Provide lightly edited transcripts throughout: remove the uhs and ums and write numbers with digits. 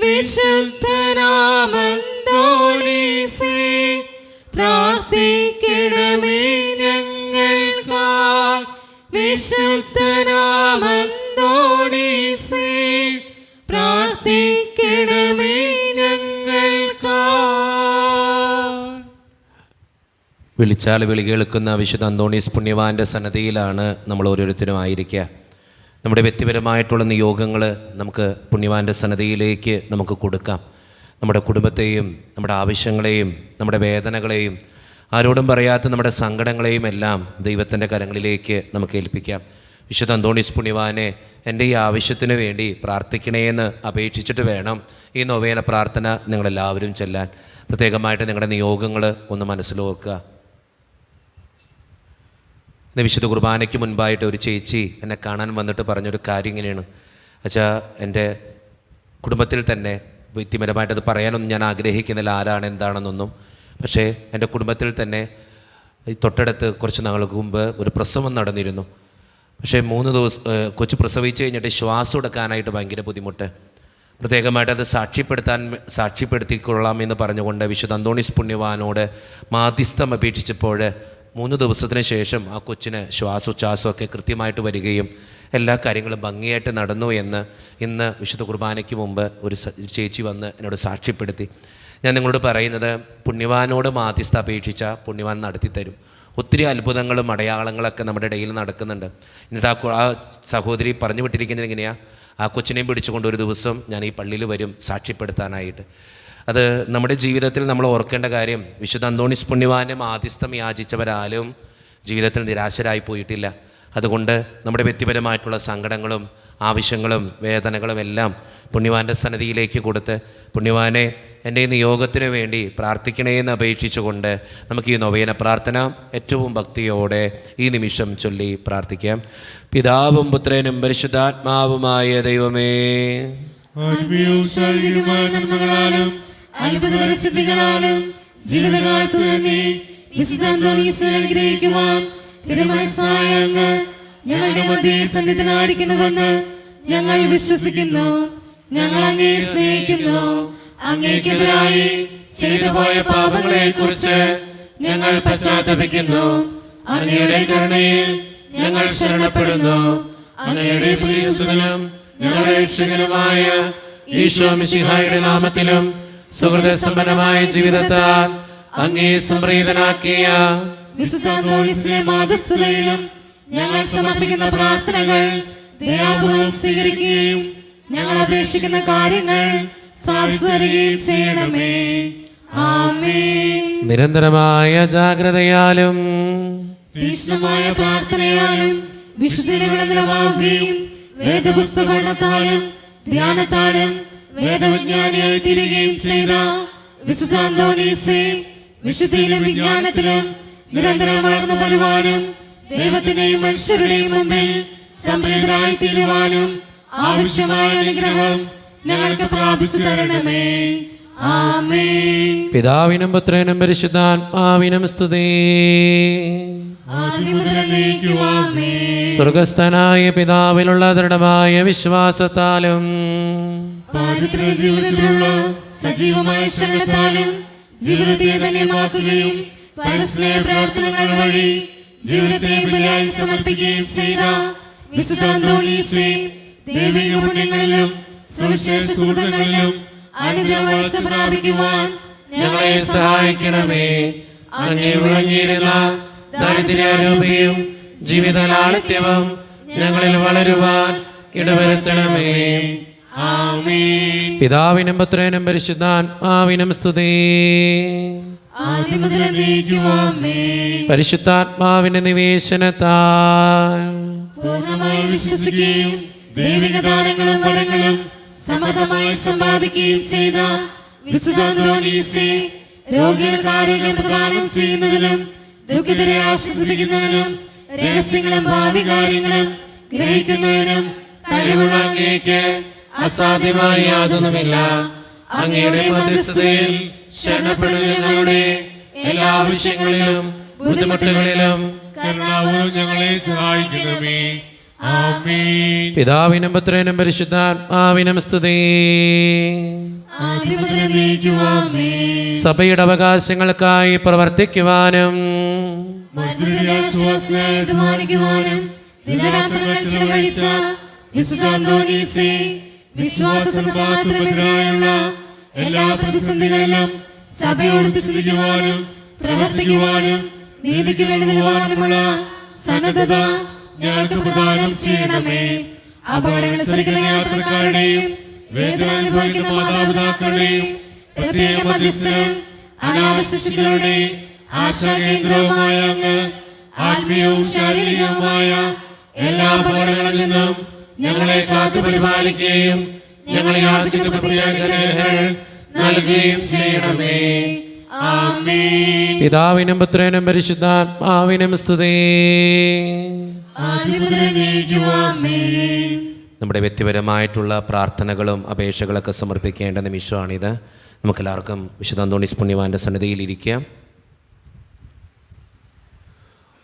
വിശുദ്ധനാമന്തോണീസേ പ്രാർത്ഥിക്കണമേ ഞങ്ങൾക്കായി. വിശുദ്ധനാമന്തോണീസേ പ്രാർത്ഥിക്കണമേ ഞങ്ങൾക്കായി. വിളിച്ചാൽ വിളി കേൾക്കുന്ന വിശുദ്ധ അന്തോണീസ് പുണ്യവാൻ്റെ സന്നദ്ധിയിലാണ് നമ്മൾ ഓരോരുത്തരും ആയിരിക്കുക. നമ്മുടെ വ്യക്തിപരമായിട്ടുള്ള നിയോഗങ്ങൾ നമുക്ക് പുണ്യവാൻ്റെ സന്നദ്ധിയിലേക്ക് നമുക്ക് കൊടുക്കാം. നമ്മുടെ കുടുംബത്തെയും നമ്മുടെ ആവശ്യങ്ങളെയും നമ്മുടെ വേദനകളെയും ആരോടും പറയാത്ത നമ്മുടെ സങ്കടങ്ങളെയും എല്ലാം ദൈവത്തിൻ്റെ കരങ്ങളിലേക്ക് നമുക്ക് ഏൽപ്പിക്കാം. വിശുദ്ധ അന്തോണീസ് പുണ്യവാനെ എൻ്റെ ഈ ആവശ്യത്തിന് വേണ്ടി പ്രാർത്ഥിക്കണേന്ന് അപേക്ഷിച്ചിട്ട് വേണം ഈ നൊവേന പ്രാർത്ഥന നിങ്ങളെല്ലാവരും ചെല്ലാൻ. പ്രത്യേകമായിട്ട് നിങ്ങളുടെ നിയോഗങ്ങൾ ഒന്ന് മനസ്സിലോർക്കുക. ഇന്ന് വിശുദ്ധ കുർബാനയ്ക്ക് മുൻപായിട്ട് ഒരു ചേച്ചി എന്നെ കാണാൻ വന്നിട്ട് പറഞ്ഞൊരു കാര്യം ഇങ്ങനെയാണ്. അച്ഛാ, എൻ്റെ കുടുംബത്തിൽ തന്നെ വ്യക്തിപരമായിട്ടത് പറയാനൊന്നും ഞാൻ ആഗ്രഹിക്കുന്നില്ല, ആരാണ് എന്താണെന്നൊന്നും. പക്ഷേ എൻ്റെ കുടുംബത്തിൽ തന്നെ തൊട്ടടുത്ത് കുറച്ച് നാൾക്ക് മുമ്പ് ഒരു പ്രസവം നടന്നിരുന്നു. പക്ഷേ 3 ദിവസം കൊച്ചു പ്രസവിച്ച് കഴിഞ്ഞിട്ട് ശ്വാസം എടുക്കാനായിട്ട് ഭയങ്കര ബുദ്ധിമുട്ട്. പ്രത്യേകമായിട്ട് അത് സാക്ഷ്യപ്പെടുത്തിക്കൊള്ളാമെന്ന് പറഞ്ഞുകൊണ്ട് വിശുദ്ധ അന്തോണീസ് പുണ്യവാനോട് മാധ്യസ്ഥം അപേക്ഷിച്ചപ്പോൾ 3 ദിവസത്തിന് ശേഷം ആ കൊച്ചിന് ശ്വാസോച്ഛ്വാസമൊക്കെ കൃത്യമായിട്ട് വരികയും എല്ലാ കാര്യങ്ങളും ഭംഗിയായിട്ട് നടന്നു എന്ന് ഇന്ന് വിശുദ്ധ കുർബാനയ്ക്ക് മുമ്പ് ഒരു ചേച്ചി വന്ന് എന്നോട് സാക്ഷ്യപ്പെടുത്തി. ഞാൻ നിങ്ങളോട് പറയുന്നത്, പുണ്യവാനോട് മാധ്യസ്ഥ അപേക്ഷിച്ച പുണ്യവാൻ നടത്തിത്തരും. ഒത്തിരി അത്ഭുതങ്ങളും അടയാളങ്ങളൊക്കെ നമ്മുടെ ഇടയിൽ നടക്കുന്നുണ്ട്. എന്നിട്ട് ആ സഹോദരി പറഞ്ഞു വിട്ടിരിക്കുന്നത് എങ്ങനെയാണ്, ആ കൊച്ചിനെയും പിടിച്ചുകൊണ്ട് ഒരു ദിവസം ഞാൻ ഈ പള്ളിയിൽ വരും സാക്ഷ്യപ്പെടുത്താനായിട്ട്. അത് നമ്മുടെ ജീവിതത്തിൽ നമ്മൾ ഓർക്കേണ്ട കാര്യം, വിശുദ്ധ അന്തോണീസ് പുണ്യവാനെ മാധ്യസ്ഥം യാചിച്ചവരാലും ജീവിതത്തിൽ നിരാശരായി പോയിട്ടില്ല. അതുകൊണ്ട് നമ്മുടെ വ്യക്തിപരമായിട്ടുള്ള സങ്കടങ്ങളും ആവശ്യങ്ങളും വേദനകളും എല്ലാം പുണ്യവാൻ്റെ സന്നിധിയിലേക്ക് കൊടുത്ത്, പുണ്യവാനെ എൻ്റെ ഈ നിയോഗത്തിന് വേണ്ടി പ്രാർത്ഥിക്കണേന്ന് അപേക്ഷിച്ചുകൊണ്ട് നമുക്ക് ഈ നൊവേന പ്രാർത്ഥന ഏറ്റവും ഭക്തിയോടെ ഈ നിമിഷം ചൊല്ലി പ്രാർത്ഥിക്കാം. പിതാവും പുത്രനും പരിശുദ്ധാത്മാവുമായ ദൈവമേ, നന്മകളാലും അത്ഭുതസിദ്ധികളാലും ജീവിതകാലത്ത് തന്നെ വിശുദ്ധ അന്തോണീസിനെ അനുഗ്രഹിക്കുവാൻ തിരുമനസ്സായ അങ്ങ് ഞങ്ങളുടെ മധ്യേ സന്നിധനായിരിക്കുന്നുവെന്ന് ഞങ്ങൾ വിശ്വസിക്കുന്നു. ഞങ്ങൾ അങ്ങേ സ്നേഹിക്കുന്നു. അങ്ങേക്കെതിരായി ചെയ്തു പോയ പാപങ്ങളെ കുറിച്ച് ഞങ്ങൾ പശ്ചാത്തപിക്കുന്നു. അങ്ങയുടെ കരുണയിൽ ഞങ്ങൾ ശരണപ്പെടുന്നു. അങ്ങയുടെ പ്രിയസുതനും ഞങ്ങളുടെ രക്ഷകനുമായ ഈശോ മിശിഹായുടെ നാമത്തിലും സുഹൃത സമ്പന്നമായ ജീവിതത്താൽ അങ്ങേ സംപ്രീതനാക്കിയ വിശുദ്ധ അന്തോണീസിനെ മാധ്യസ്ഥതയിലും ഞങ്ങൾ സമർപ്പിക്കുന്ന പ്രാർത്ഥനകൾ ദയാപൂർവ്വം സ്വീകരിക്കുകയും ഞങ്ങൾ അപേക്ഷിക്കുന്ന കാര്യങ്ങൾ സാധിക്കുകയും ചെയ്യണമേ. ആമേൻ. നിരന്തരമായ ജാഗ്രതയാലും തീക്ഷ്ണമായ പ്രാർത്ഥനയാലും വിശുദ്ധിയുടെ നിലവാകുകയും വേദപുസ്തക പഠനത്താലും ധ്യാനത്താലും വേദവിജ്ഞാനിയായി തീരുകയും ചെയ്ത വിശുദ്ധ അന്തോണീസേ, വിശുദ്ധിയിലും വിജ്ഞാനത്തിലും നിരന്തരം വളർന്നു വരുവാനും ദൈവത്തിന്റെയും മനുഷ്യരുടെയും മുമ്പിൽ സംപ്രീതരായി തീരുവാനും ആവശ്യമായ അനുഗ്രഹം ഞങ്ങൾക്ക് പ്രാപിച്ചു തരണമേ. ആമേൻ. പിതാവിനും പുത്രനും പരിശുദ്ധാത്മാവിനും സ്തുതി. സ്വർഗസ്ഥനായ പിതാവിലുള്ള ദൃഢമായ വിശ്വാസത്താലും പാരിത്രിക ജീവിതത്തിലുള്ള സജീവമായ ശരണത്താലും ജീവിതത്തെ ധന്യമാക്കുകയും പരസ്പര പ്രാർത്ഥനകൾ വഴി ജീവിതത്തെ ബലിയായി സമർപ്പിക്കുകയും ചെയ്ത വിശുദ്ധ അന്തോണീസേ, ദൈവിക പുണ്യങ്ങളിലും സുവിശേഷ സുഹൃതങ്ങളിലും അനുഗ്രഹം വളർച്ച പ്രാപിക്കുവാൻ ഞങ്ങളെ സഹായിക്കണമേ. അങ്ങേ വിളങ്ങിയിരുന്ന ദാരിദ്ര്യാരൂപിയും ജീവിത ലാളിത്യവും ഞങ്ങളിൽ വളരുവാൻ ഇടവരുത്തണമേ. ആമേൻ. പിതാവിനും പുത്രനും പരിശുദ്ധാത്മാവിനും സ്തുതി. പരിശുദ്ധാത്മാവിന്റെ നിവേശനത്താൽ പൂർണ്ണമായി വിശ്വസിക്കുകയും ദൈവിക ദാനങ്ങളും വരങ്ങളും സമൃദ്ധമായി സമ്പാദിക്കുകയും ചെയ്ത വിശുദ്ധ അന്തോണീസേ, രോഗികൾക്ക് ആരോഗ്യം പ്രദാനം ചെയ്യുന്നതിനും ദുഃഖിതരെ ആശ്വസിപ്പിക്കുന്നതിനും രഹസ്യങ്ങളും ഭാവി കാര്യങ്ങളും ഗ്രഹിക്കുന്നതിനും കഴിവുള്ള അങ്ങേക്ക് അസാധ്യമായ യാതൊന്നുമില്ല. അങ്ങയുടെ മധ്യസ്ഥതയിൽ ശരണപ്പെടുന്ന ഞങ്ങളുടെ എല്ലാ ആവശ്യങ്ങളിലും ബുദ്ധിമുട്ടുകളിലും കരുണാപൂർവ്വം ഞങ്ങളെ സഹായിക്കണമേ. ആമേൻ. പിതാവിനും പുത്രനും പരിശുദ്ധാത്മാവിനും സ്തുതി. ആദ്യം മുതൽ എന്നേക്കും ആമേൻ. സഭയുടെ അവകാശങ്ങൾക്കായി പ്രവർത്തിക്കുവാനും മധ്യത്തിലെ ആശ്വാസനായി ബഹുമാനിക്കുവാനും ദിനരാത്രങ്ങൾ ചിലവഴിച്ച വിശുദ്ധ അന്തോനീസേ, വിശ്വാസത്തിന് സമാധാനത്തിനെതിരായുള്ള എല്ലാ പ്രതിസന്ധികളിലും സഭയോട് ചിന്തിക്കുവാനും പ്രവർത്തിക്കുവാനും നീതിക്ക് വേണ്ടി നിലവാരമുള്ള സന്നദ്ധത ഞങ്ങൾക്ക് പ്രദാനം ചെയ്യണമേ. അപകടങ്ങളിൽ സഹിക്കുന്ന യാത്രക്കാരുടെയും വേദന അനുഭവിക്കുന്ന മാതാപിതാക്കളുടെയും പ്രത്യേക മധ്യസ്ഥനും അനാഥ ശിശുക്കളുടെ ആശാകേന്ദ്രവുമായ അങ്ങ് ആത്മീയവും ശാരീരികവുമായ എല്ലാ അപകടങ്ങളിൽ നിന്നും ഞങ്ങളെ കാത്തു പരിപാലിക്കുകയും ഞങ്ങളെ യാചിക്കുന്ന പ്രത്യേകതകൾ നൽകുകയും ചെയ്യണമേ. ആമേൻ. പിതാവിനും പുത്രനും പരിശുദ്ധാത്മാവിനും സ്തുതി. ആദ്യം മുതൽ എന്നേക്കും ആമേൻ. നമ്മുടെ വ്യക്തിപരമായിട്ടുള്ള പ്രാർത്ഥനകളും അപേക്ഷകളൊക്കെ സമർപ്പിക്കേണ്ട നിമിഷമാണിത്. നമുക്കെല്ലാവർക്കും വിശുദ്ധ അന്തോണീസ് പുണ്യവാൻ്റെ സന്നിധിയിൽ ഇരിക്കാം.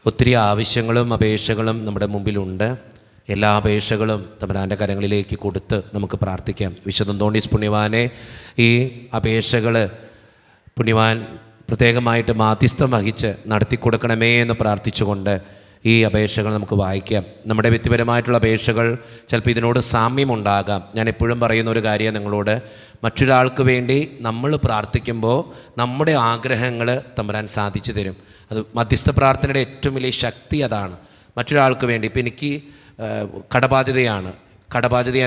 ഒത്തിരി ആവശ്യങ്ങളും അപേക്ഷകളും നമ്മുടെ മുമ്പിലുണ്ട്. എല്ലാ അപേക്ഷകളും തമ്പുരാൻ്റെ കരങ്ങളിലേക്ക് കൊടുത്ത് നമുക്ക് പ്രാർത്ഥിക്കാം. വിശുദ്ധ അന്തോണീസ് പുണ്യവാനെ ഈ അപേക്ഷകൾ പുണ്യവാൻ പ്രത്യേകമായിട്ട് മാധ്യസ്ഥം വഹിച്ച് നടത്തിക്കൊടുക്കണമേ എന്ന് പ്രാർത്ഥിച്ചുകൊണ്ട് ഈ അപേക്ഷകൾ നമുക്ക് വായിക്കാം. നമ്മുടെ വ്യക്തിപരമായിട്ടുള്ള അപേക്ഷകൾ ചിലപ്പോൾ ഇതിനോട് സാമ്യമുണ്ടാകാം. ഞാൻ എപ്പോഴും പറയുന്ന ഒരു കാര്യം നിങ്ങളോട്, മറ്റൊരാൾക്ക് വേണ്ടി നമ്മൾ പ്രാർത്ഥിക്കുമ്പോൾ നമ്മുടെ ആഗ്രഹങ്ങൾ തമ്പുരാൻ സാധിച്ചു തരും. അത് മധ്യസ്ഥ പ്രാർത്ഥനയുടെ ഏറ്റവും വലിയ ശക്തി അതാണ്. മറ്റൊരാൾക്ക് വേണ്ടി, ഇപ്പം എനിക്ക് കടബാധ്യത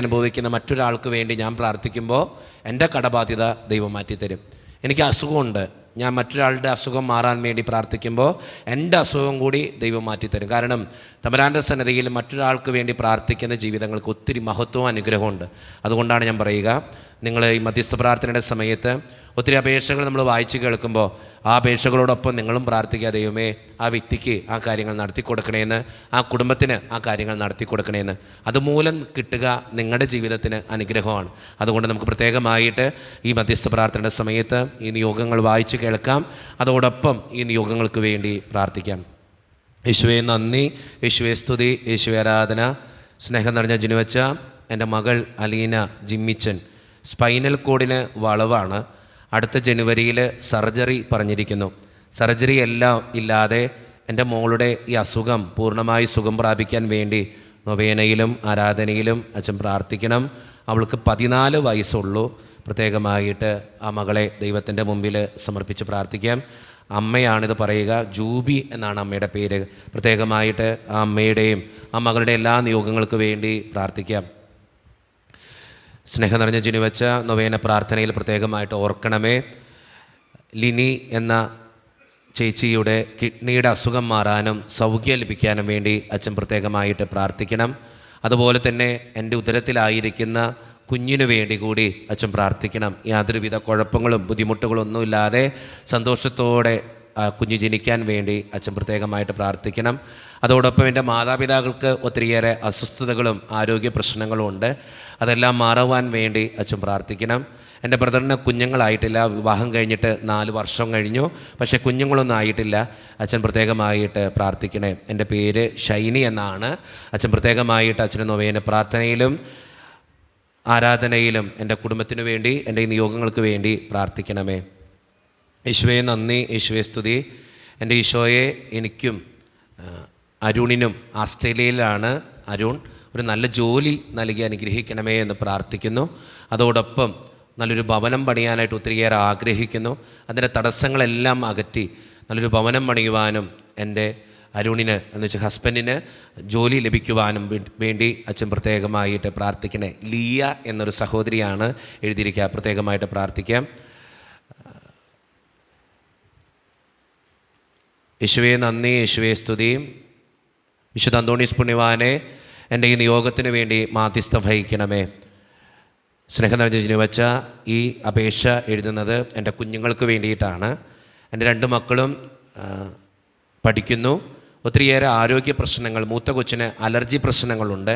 അനുഭവിക്കുന്ന മറ്റൊരാൾക്ക് വേണ്ടി ഞാൻ പ്രാർത്ഥിക്കുമ്പോൾ എൻ്റെ കടബാധ്യത ദൈവം മാറ്റിത്തരും. എനിക്ക് അസുഖമുണ്ട്, ഞാൻ മറ്റൊരാളുടെ അസുഖം മാറാൻ വേണ്ടി പ്രാർത്ഥിക്കുമ്പോൾ എൻ്റെ അസുഖം കൂടി ദൈവം മാറ്റിത്തരും. കാരണം തമ്പുരാൻ്റെ സന്നിധിയിൽ മറ്റൊരാൾക്ക് വേണ്ടി പ്രാർത്ഥിക്കുന്ന ജീവിതങ്ങൾക്ക് ഒത്തിരി മഹത്വവും അനുഗ്രഹമുണ്ട്. അതുകൊണ്ടാണ് ഞാൻ പറയുക, നിങ്ങൾ ഈ മധ്യസ്ഥ പ്രാർത്ഥനയുടെ സമയത്ത് ഒത്തിരി അപേക്ഷകൾ നമ്മൾ വായിച്ച് കേൾക്കുമ്പോൾ ആ അപേക്ഷകളോടൊപ്പം നിങ്ങളും പ്രാർത്ഥിക്കുക, ദൈവമേ ആ വ്യക്തിക്ക് ആ കാര്യങ്ങൾ നടത്തി കൊടുക്കണേന്ന്, ആ കുടുംബത്തിന് ആ കാര്യങ്ങൾ നടത്തി കൊടുക്കണേന്ന്. അതുമൂലം കിട്ടുക നിങ്ങളുടെ ജീവിതത്തിന് അനുഗ്രഹമാണ്. അതുകൊണ്ട് നമുക്ക് പ്രത്യേകമായിട്ട് ഈ മധ്യസ്ഥ പ്രാർത്ഥനയുടെ സമയത്ത് ഈ നിയോഗങ്ങൾ വായിച്ച് കേൾക്കാം. അതോടൊപ്പം ഈ നിയോഗങ്ങൾക്ക് വേണ്ടി പ്രാർത്ഥിക്കാം. യേശുവേ നന്ദി, യേശുവേ സ്തുതി, യേശുവേ ആരാധന. സ്നേഹം നിറഞ്ഞ ജിനുവച്ച എൻ്റെ മകൾ അലീന ജിമ്മിച്ചൻ സ്പൈനൽ കോഡിന് വളവാണ്. അടുത്ത ജനുവരിയിൽ സർജറി പറഞ്ഞിരിക്കുന്നു. സർജറി എല്ലാം ഇല്ലാതെ എൻ്റെ മോളുടെ ഈ അസുഖം പൂർണ്ണമായി സുഖം പ്രാപിക്കാൻ വേണ്ടി നൊവേനയിലും ആരാധനയിലും അച്ഛൻ പ്രാർത്ഥിക്കണം. അവൾക്ക് 14 വയസ്സുള്ളൂ. പ്രത്യേകമായിട്ട് ആ മകളെ ദൈവത്തിൻ്റെ മുമ്പിൽ സമർപ്പിച്ച് പ്രാർത്ഥിക്കാം. അമ്മയാണിത് പറയുക, ജൂബി എന്നാണ് അമ്മയുടെ പേര്. പ്രത്യേകമായിട്ട് ആ അമ്മയുടെയും ആ മകളുടെ എല്ലാ നിയോഗങ്ങൾക്ക് വേണ്ടി പ്രാർത്ഥിക്കാം. സ്നേഹം നിറഞ്ഞ ജിനുവച്ച നൊവേന പ്രാർത്ഥനയിൽ പ്രത്യേകമായിട്ട് ഓർക്കണമേ. ലിനി എന്ന ചേച്ചിയുടെ കിഡ്നിയുടെ അസുഖം മാറാനും സൗഖ്യം ലഭിക്കാനും വേണ്ടി അച്ഛൻ പ്രത്യേകമായിട്ട് പ്രാർത്ഥിക്കണം. അതുപോലെ തന്നെ എൻ്റെ ഉദരത്തിലായിരിക്കുന്ന കുഞ്ഞിനു വേണ്ടി കൂടി അച്ഛൻ പ്രാർത്ഥിക്കണം. യാതൊരുവിധ കുഴപ്പങ്ങളും ബുദ്ധിമുട്ടുകളും ഒന്നുമില്ലാതെ സന്തോഷത്തോടെ കുഞ്ഞ് ജനിക്കാൻ വേണ്ടി അച്ഛൻ പ്രത്യേകമായിട്ട് പ്രാർത്ഥിക്കണം. അതോടൊപ്പം എൻ്റെ മാതാപിതാക്കൾക്ക് ഒത്തിരിയേറെ അസ്വസ്ഥതകളും ആരോഗ്യ പ്രശ്നങ്ങളും ഉണ്ട്. അതെല്ലാം മാറുവാൻ വേണ്ടി അച്ഛൻ പ്രാർത്ഥിക്കണം. എൻ്റെ ബ്രദറിന് കുഞ്ഞുങ്ങളായിട്ടില്ല, വിവാഹം കഴിഞ്ഞിട്ട് 4 വർഷം കഴിഞ്ഞു, പക്ഷേ കുഞ്ഞുങ്ങളൊന്നും ആയിട്ടില്ല. അച്ഛൻ പ്രത്യേകമായിട്ട് പ്രാർത്ഥിക്കണേ. എൻ്റെ പേര് ഷൈനി എന്നാണ്. അച്ഛൻ പ്രത്യേകമായിട്ട് അച്ഛന് നൊവേന പ്രാർത്ഥനയിലും ആരാധനയിലും എൻ്റെ കുടുംബത്തിനു വേണ്ടി, എൻ്റെ ഈ നിയോഗങ്ങൾക്ക് വേണ്ടി പ്രാർത്ഥിക്കണമേ. യേശുവേ നന്ദി, യേശുവേ സ്തുതി. എൻ്റെ ഈശോയെ, എനിക്കും അരുണിനും ഓസ്ട്രേലിയയിലാണ് അരുൺ, ഒരു നല്ല ജോലി നൽകി അനുഗ്രഹിക്കണമേ എന്ന് പ്രാർത്ഥിക്കുന്നു. അതോടൊപ്പം നല്ലൊരു ഭവനം പണിയാനായിട്ട് ഒത്തിരിയേറെ ആഗ്രഹിക്കുന്നു. അതിൻ്റെ തടസ്സങ്ങളെല്ലാം അകറ്റി നല്ലൊരു ഭവനം പണിയുവാനും എൻ്റെ അരുണിന് എന്ന് വെച്ചാൽ ഹസ്ബൻഡിന് ജോലി ലഭിക്കുവാനും വേണ്ടി അച്ഛൻ പ്രത്യേകമായിട്ട് പ്രാർത്ഥിക്കണേ. ലിയ എന്നൊരു സഹോദരിയാണ് എഴുതിയിരിക്കുക, പ്രത്യേകമായിട്ട് പ്രാർത്ഥിക്കാം. യേശുവേ നന്ദി, യേശുവേ സ്തുതി. വിശുദ്ധ അന്തോണീസ് പുണ്യവാനെ, എൻ്റെ ഈ നിയോഗത്തിന് വേണ്ടി മാധ്യസ്ഥം വഹിക്കണമേ. സ്നേഹം നിറഞ്ഞ ജിനുവച്ച ഈ അപേക്ഷ എഴുതുന്നത് എൻ്റെ കുഞ്ഞുങ്ങൾക്ക് വേണ്ടിയിട്ടാണ്. എൻ്റെ 2 മക്കളും പഠിക്കുന്നു. ഒത്തിരിയേറെ ആരോഗ്യ പ്രശ്നങ്ങൾ, മൂത്ത കൊച്ചിന് അലർജി പ്രശ്നങ്ങളുണ്ട്.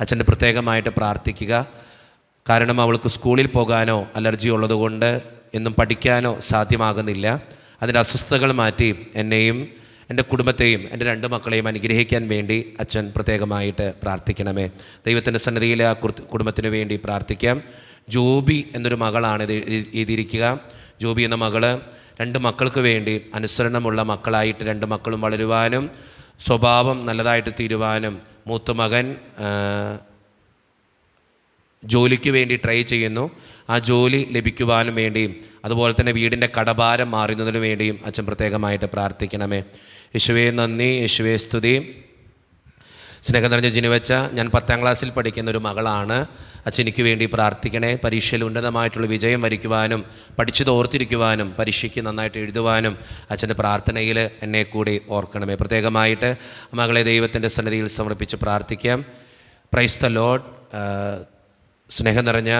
അച്ഛൻ്റെ പ്രത്യേകമായിട്ട് പ്രാർത്ഥിക്കുക. കാരണം അവൾക്ക് സ്കൂളിൽ പോകാനോ അലർജി ഉള്ളതുകൊണ്ട് എന്നും പഠിക്കാനോ സാധ്യമാകുന്നില്ല. അതിൻ്റെ അസ്വസ്ഥതകൾ മാറ്റി എന്നെയും എൻ്റെ കുടുംബത്തെയും എൻ്റെ 2 മക്കളെയും അനുഗ്രഹിക്കാൻ വേണ്ടി അച്ഛൻ പ്രത്യേകമായിട്ട് പ്രാർത്ഥിക്കണമേ. ദൈവത്തിൻ്റെ സന്നിധിയിൽ ആ കുടുംബത്തിന് വേണ്ടി പ്രാർത്ഥിക്കാം. ജോബി എന്നൊരു മകളാണ് ഇത് എഴുതിയിരിക്കുക. ജോബി എന്ന മകള് 2 മക്കൾക്ക് വേണ്ടി അനുസരണമുള്ള മക്കളായിട്ട് 2 മക്കളും വളരുവാനും സ്വഭാവം നല്ലതായിട്ട് തീരുവാനും, മൂത്ത മകൻ ജോലിക്ക് വേണ്ടി ട്രൈ ചെയ്യുന്നു, ആ ജോലി ലഭിക്കുവാനും വേണ്ടിയും അതുപോലെ തന്നെ വീടിൻ്റെ കടഭാരം മാറുന്നതിനു വേണ്ടിയും അച്ഛൻ പ്രത്യേകമായിട്ട് പ്രാർത്ഥിക്കണമേ. യേശുവേ നന്ദി, യേശുവേ സ്തുതി. സ്നേഹം നിറഞ്ഞ ജിനുവച്ച, ഞാൻ 10ാം ക്ലാസ്സിൽ പഠിക്കുന്ന ഒരു മകളാണ്. അച്ഛൻ എനിക്ക് വേണ്ടി പ്രാർത്ഥിക്കണേ. പരീക്ഷയിൽ ഉന്നതമായിട്ടുള്ള വിജയം വരിക്കുവാനും പഠിച്ചത് ഓർത്തിരിക്കുവാനും പരീക്ഷയ്ക്ക് നന്നായിട്ട് എഴുതുവാനും അച്ഛൻ്റെ പ്രാർത്ഥനയിൽ എന്നെ കൂടി ഓർക്കണമേ. പ്രത്യേകമായിട്ട് മകളെ ദൈവത്തിൻ്റെ സന്നിധിയിൽ സമർപ്പിച്ച് പ്രാർത്ഥിക്കാം. Price the Lord. സ്നേഹം നിറഞ്ഞ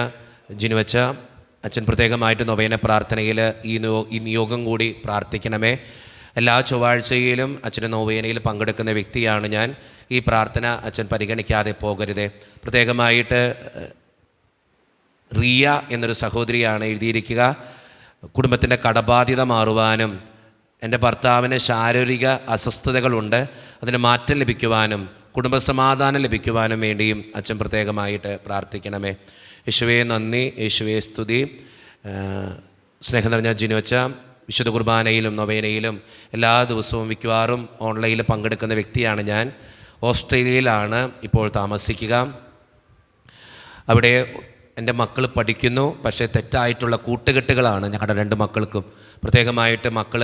ജിനുവച്ച, അച്ഛൻ പ്രത്യേകമായിട്ട് നൊവേന പ്രാർത്ഥനയിൽ ഈ നിയോഗം കൂടി പ്രാർത്ഥിക്കണമേ. എല്ലാ ചൊവ്വാഴ്ചയിലും അച്ഛൻ്റെ നൊവേനയിൽ പങ്കെടുക്കുന്ന വ്യക്തിയാണ് ഞാൻ. ഈ പ്രാർത്ഥന അച്ഛൻ പരിഗണിക്കാതെ പോകരുതേ. പ്രത്യേകമായിട്ട് റിയ എന്നൊരു സഹോദരിയാണ് എഴുതിയിരിക്കുക. കുടുംബത്തിൻ്റെ കടബാധ്യത മാറുവാനും എൻ്റെ ഭർത്താവിന് ശാരീരിക അസ്വസ്ഥതകളുണ്ട്, അതിന് മാറ്റം ലഭിക്കുവാനും കുടുംബസമാധാനം ലഭിക്കുവാനും വേണ്ടിയും അച്ഛൻ പ്രത്യേകമായിട്ട് പ്രാർത്ഥിക്കണമേ. യേശുവേ നന്ദി, യേശുവേ സ്തുതി. സ്നേഹം നിറഞ്ഞ ജിനുവച്ച, വിശുദ്ധ കുർബാനയിലും നൊവേനയിലും എല്ലാ ദിവസവും മിക്കവാറും ഓൺലൈനിൽ പങ്കെടുക്കുന്ന വ്യക്തിയാണ് ഞാൻ. ഓസ്ട്രേലിയയിലാണ് ഇപ്പോൾ താമസിക്കുക. അവിടെ എൻ്റെ മക്കൾ പഠിക്കുന്നു, പക്ഷേ തെറ്റായിട്ടുള്ള കൂട്ടുകെട്ടുകളാണ് ഞങ്ങളുടെ 2 മക്കൾക്കും. പ്രത്യേകമായിട്ട് മക്കൾ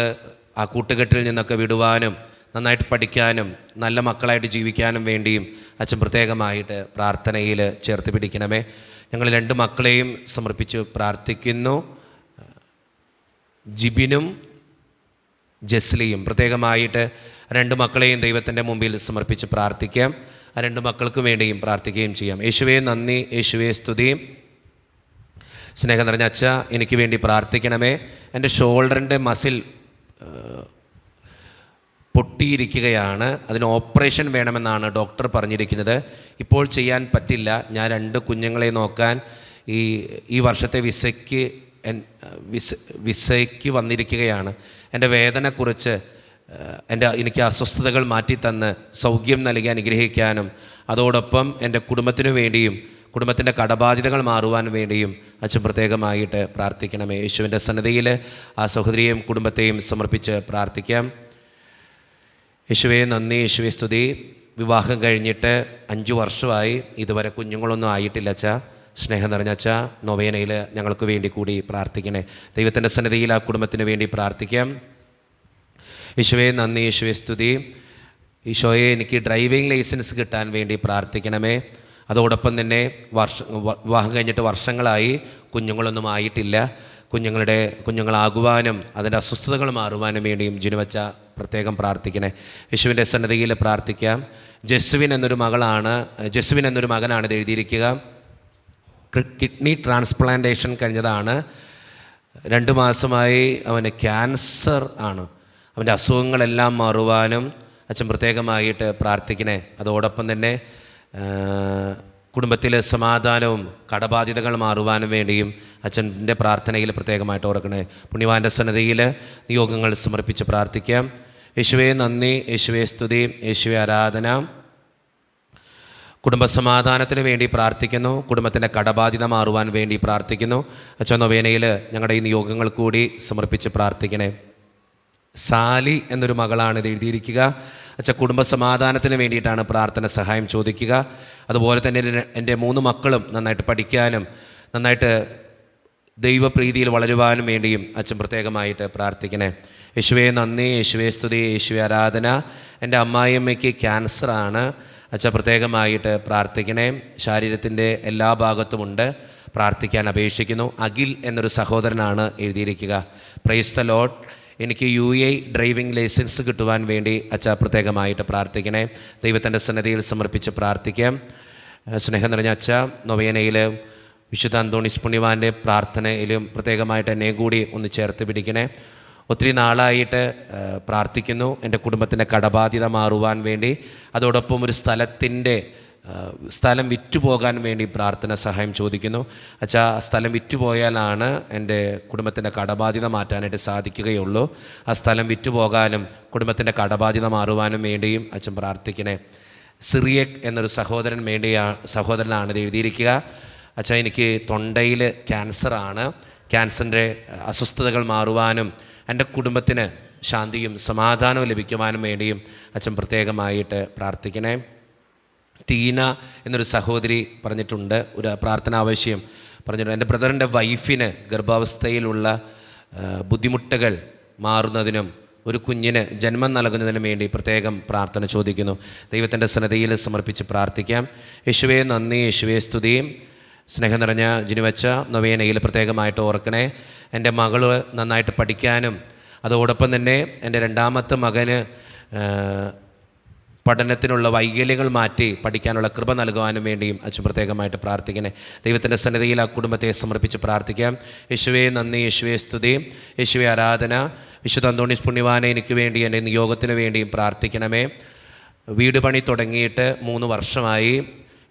ആ കൂട്ടുകെട്ടിൽ നിന്നൊക്കെ വിടുവാനും നന്നായിട്ട് പഠിക്കാനും നല്ല മക്കളായിട്ട് ജീവിക്കാനും വേണ്ടിയും അച്ഛൻ പ്രത്യേകമായിട്ട് പ്രാർത്ഥനയിൽ ചേർത്ത് പിടിക്കണമേ. ഞങ്ങൾ 2 മക്കളെയും സമർപ്പിച്ച് പ്രാർത്ഥിക്കുന്നു. ജിബിനും ജസ്ലിയും പ്രത്യേകമായിട്ട് 2 മക്കളെയും ദൈവത്തിൻ്റെ മുമ്പിൽ സമർപ്പിച്ച് പ്രാർത്ഥിക്കാം. ആ 2 മക്കൾക്ക് വേണ്ടിയും പ്രാർത്ഥിക്കുകയും ചെയ്യാം. യേശുവേ നന്ദി, യേശുവേ സ്തുതി. സ്നേഹം നിറഞ്ഞ അച്ഛ, എനിക്ക് വേണ്ടി പ്രാർത്ഥിക്കണമേ. എൻ്റെ ഷോൾഡറിൻ്റെ മസിൽ പൊട്ടിയിരിക്കുകയാണ്, അതിന് ഓപ്പറേഷൻ വേണമെന്നാണ് ഡോക്ടർ പറഞ്ഞിരിക്കുന്നത്. ഇപ്പോൾ ചെയ്യാൻ പറ്റില്ല. ഞാൻ 2 കുഞ്ഞുങ്ങളെ നോക്കാൻ ഈ വർഷത്തെ വിസയ്ക്ക് വന്നിരിക്കുകയാണ്. എൻ്റെ വേദനക്കുറിച്ച് എനിക്ക് അസ്വസ്ഥതകൾ മാറ്റിത്തന്ന് സൗഖ്യം നൽകി അനുഗ്രഹിക്കാനും അതോടൊപ്പം എൻ്റെ കുടുംബത്തിനു വേണ്ടിയും കുടുംബത്തിൻ്റെ കടബാധ്യതകൾ മാറുവാൻ വേണ്ടിയും അച്ഛൻ പ്രത്യേകമായിട്ട് പ്രാർത്ഥിക്കണമേ. യേശുവിൻ്റെ സന്നിധിയിൽ ആ സഹോദരിയെയും കുടുംബത്തെയും സമർപ്പിച്ച് പ്രാർത്ഥിക്കാം. യേശുവേ നന്ദി, യേശുവേ സ്തുതി. വിവാഹം കഴിഞ്ഞിട്ട് 5 വർഷമായി, ഇതുവരെ കുഞ്ഞുങ്ങളൊന്നും ആയിട്ടില്ല അച്ഛാ. സ്നേഹം നിറഞ്ഞ അച്ഛാ, നൊവേനയിൽ ഞങ്ങൾക്ക് വേണ്ടി കൂടി പ്രാർത്ഥിക്കണേ. ദൈവത്തിൻ്റെ സന്നിധിയിൽ ആ കുടുംബത്തിന് വേണ്ടി പ്രാർത്ഥിക്കാം. യേശുവേ നന്ദി, യേശുവേ സ്തുതി. ഈശോയെ, എനിക്ക് ഡ്രൈവിംഗ് ലൈസൻസ് കിട്ടാൻ വേണ്ടി പ്രാർത്ഥിക്കണമേ. അതോടൊപ്പം തന്നെ വിവാഹം കഴിഞ്ഞിട്ട് വർഷങ്ങളായി, കുഞ്ഞുങ്ങളൊന്നും ആയിട്ടില്ല. കുഞ്ഞുങ്ങളാകുവാനും അതിൻ്റെ അസ്വസ്ഥതകൾ മാറുവാനും വേണ്ടിയും ജിനുവച്ച പ്രത്യേകം പ്രാർത്ഥിക്കണേ. യേശുവിൻ്റെ സന്നിധിയിൽ പ്രാർത്ഥിക്കാം. ജസ്വിൻ എന്നൊരു മകനാണ് ഇത് എഴുതിയിരിക്കുക. കിഡ്നി ട്രാൻസ്പ്ലാന്റേഷൻ കഴിഞ്ഞതാണ്. 2 മാസമായി അവന് ക്യാൻസർ ആണ്. അവൻ്റെ അസുഖങ്ങളെല്ലാം മാറുവാനും അച്ഛൻ പ്രത്യേകമായിട്ട് പ്രാർത്ഥിക്കണേ. അതോടൊപ്പം തന്നെ കുടുംബത്തിലെ സമാധാനവും കടബാധ്യതകൾ മാറുവാനും വേണ്ടിയും അച്ഛൻ്റെ പ്രാർത്ഥനയിൽ പ്രത്യേകമായിട്ട് ഓർക്കണേ. പുണ്യവാൻ്റെ സന്നിധിയിൽ നിയോഗങ്ങൾ സമർപ്പിച്ച് പ്രാർത്ഥിക്കാം. യേശുവേ നന്ദി, യേശുവേ സ്തുതി, യേശുവേ ആരാധന. കുടുംബസമാധാനത്തിന് വേണ്ടി പ്രാർത്ഥിക്കുന്നു. കുടുംബത്തിൻ്റെ കടബാധ്യത മാറുവാൻ വേണ്ടി പ്രാർത്ഥിക്കുന്നു. അച്ഛൻ നൊവേനയിൽ ഞങ്ങളുടെ ഈ നിയോഗങ്ങൾ കൂടി സമർപ്പിച്ച് പ്രാർത്ഥിക്കണേ. സാലി എന്നൊരു മകളാണ് ഇത് എഴുതിയിരിക്കുക. അച്ഛൻ കുടുംബസമാധാനത്തിന് വേണ്ടിയിട്ടാണ് പ്രാർത്ഥന സഹായം ചോദിക്കുക. അതുപോലെ തന്നെ എൻ്റെ 3 മക്കളും നന്നായിട്ട് പഠിക്കാനും നന്നായിട്ട് ദൈവപ്രീതിയിൽ വളരുവാനും വേണ്ടിയും അച്ഛൻ പ്രത്യേകമായിട്ട് പ്രാർത്ഥിക്കണേ. യേശുവേ നന്ദി, യേശുവേ സ്തുതി, യേശുവേ ആരാധന. എൻ്റെ അമ്മായിയമ്മയ്ക്ക് ക്യാൻസറാണ്. അച്ഛൻ പ്രത്യേകമായിട്ട് പ്രാർത്ഥിക്കണേ. ശരീരത്തിൻ്റെ എല്ലാ ഭാഗത്തുമുണ്ട്, പ്രാർത്ഥിക്കാൻ അപേക്ഷിക്കുന്നു. അഖിൽ എന്നൊരു സഹോദരനാണ് എഴുതിയിരിക്കുക. Praise the lord. എനിക്ക് UA ഡ്രൈവിംഗ് ലൈസൻസ് കിട്ടുവാൻ വേണ്ടി അച്ഛാ പ്രത്യേകമായിട്ട് പ്രാർത്ഥിക്കണേ. ദൈവത്തിൻ്റെ സന്നിധിയിൽ സമർപ്പിച്ച് പ്രാർത്ഥിക്കാം. സ്നേഹം നിറഞ്ഞ അച്ഛാ, നൊവേനയിൽ വിശുദ്ധ അന്തോണീസ് പുണ്യവാൻ്റെ പ്രാർത്ഥനയിലും പ്രത്യേകമായിട്ട് എന്നെ കൂടി ഒന്ന് ചേർത്ത് പിടിക്കണേ. ഒത്തിരി നാളായിട്ട് പ്രാർത്ഥിക്കുന്നു എൻ്റെ കുടുംബത്തിൻ്റെ കടബാധ്യത മാറുവാൻ വേണ്ടി. അതോടൊപ്പം ഒരു സ്ഥലത്തിൻ്റെ സ്ഥലം വിറ്റുപോകാൻ വേണ്ടി പ്രാർത്ഥന സഹായം ചോദിക്കുന്നു. അച്ഛാ, സ്ഥലം വിറ്റുപോയാലാണ് എൻ്റെ കുടുംബത്തിൻ്റെ കടബാധ്യത മാറ്റാനായിട്ട് സാധിക്കുകയുള്ളൂ. ആ സ്ഥലം വിറ്റുപോകാനും കുടുംബത്തിൻ്റെ കടബാധ്യത മാറുവാനും വേണ്ടിയും അച്ഛൻ പ്രാർത്ഥിക്കണേ. സിറിയക് എന്നൊരു സഹോദരനാണ് ഇത് എഴുതിയിരിക്കുക. അച്ഛാ, എനിക്ക് തൊണ്ടയിൽ ക്യാൻസറാണ്. ക്യാൻസറിൻ്റെ അസ്വസ്ഥതകൾ മാറുവാനും എൻ്റെ കുടുംബത്തിന് ശാന്തിയും സമാധാനവും ലഭിക്കുവാനും വേണ്ടിയും അച്ഛൻ പ്രത്യേകമായിട്ട് പ്രാർത്ഥിക്കണേ. ടീന എന്നൊരു സഹോദരി പറഞ്ഞിട്ടുണ്ട്, ഒരു പ്രാർത്ഥന ആവശ്യം പറഞ്ഞിട്ടുണ്ട്. എൻ്റെ ബ്രദറിൻ്റെ വൈഫിന് ഗർഭാവസ്ഥയിലുള്ള ബുദ്ധിമുട്ടുകൾ മാറുന്നതിനും ഒരു കുഞ്ഞിന് ജന്മം നൽകുന്നതിനും വേണ്ടി പ്രത്യേകം പ്രാർത്ഥന ചോദിക്കുന്നു. ദൈവത്തിൻ്റെ സന്നിധിയിൽ സമർപ്പിച്ച് പ്രാർത്ഥിക്കാം. യേശുവേ നന്ദി, യേശുവേ സ്തുതിയും. സ്നേഹം നിറഞ്ഞ ജിനുവച്ച നൊവേനയിൽ പ്രത്യേകമായിട്ട് ഓർക്കണേ. എൻ്റെ മകൾ നന്നായിട്ട് പഠിക്കാനും അതോടൊപ്പം തന്നെ എൻ്റെ രണ്ടാമത്തെ മകന് പഠനത്തിനുള്ള വൈകല്യങ്ങൾ മാറ്റി പഠിക്കാനുള്ള കൃപ നൽകുവാനും വേണ്ടിയും അച്ഛൻ പ്രത്യേകമായിട്ട് പ്രാർത്ഥിക്കണേ. ദൈവത്തിൻ്റെ സന്നിധിയിൽ ആ കുടുംബത്തെ സമർപ്പിച്ച് പ്രാർത്ഥിക്കാം. യേശുവേ നന്ദി, യേശുവേ സ്തുതി, യേശുവേ ആരാധന. വിശുദ്ധ അന്തോണീസ് പുണ്യവാനെ എനിക്ക് വേണ്ടി എൻ്റെ നിയോഗത്തിന് വേണ്ടിയും പ്രാർത്ഥിക്കണമേ. വീട് പണി തുടങ്ങിയിട്ട് 3 വർഷമായി,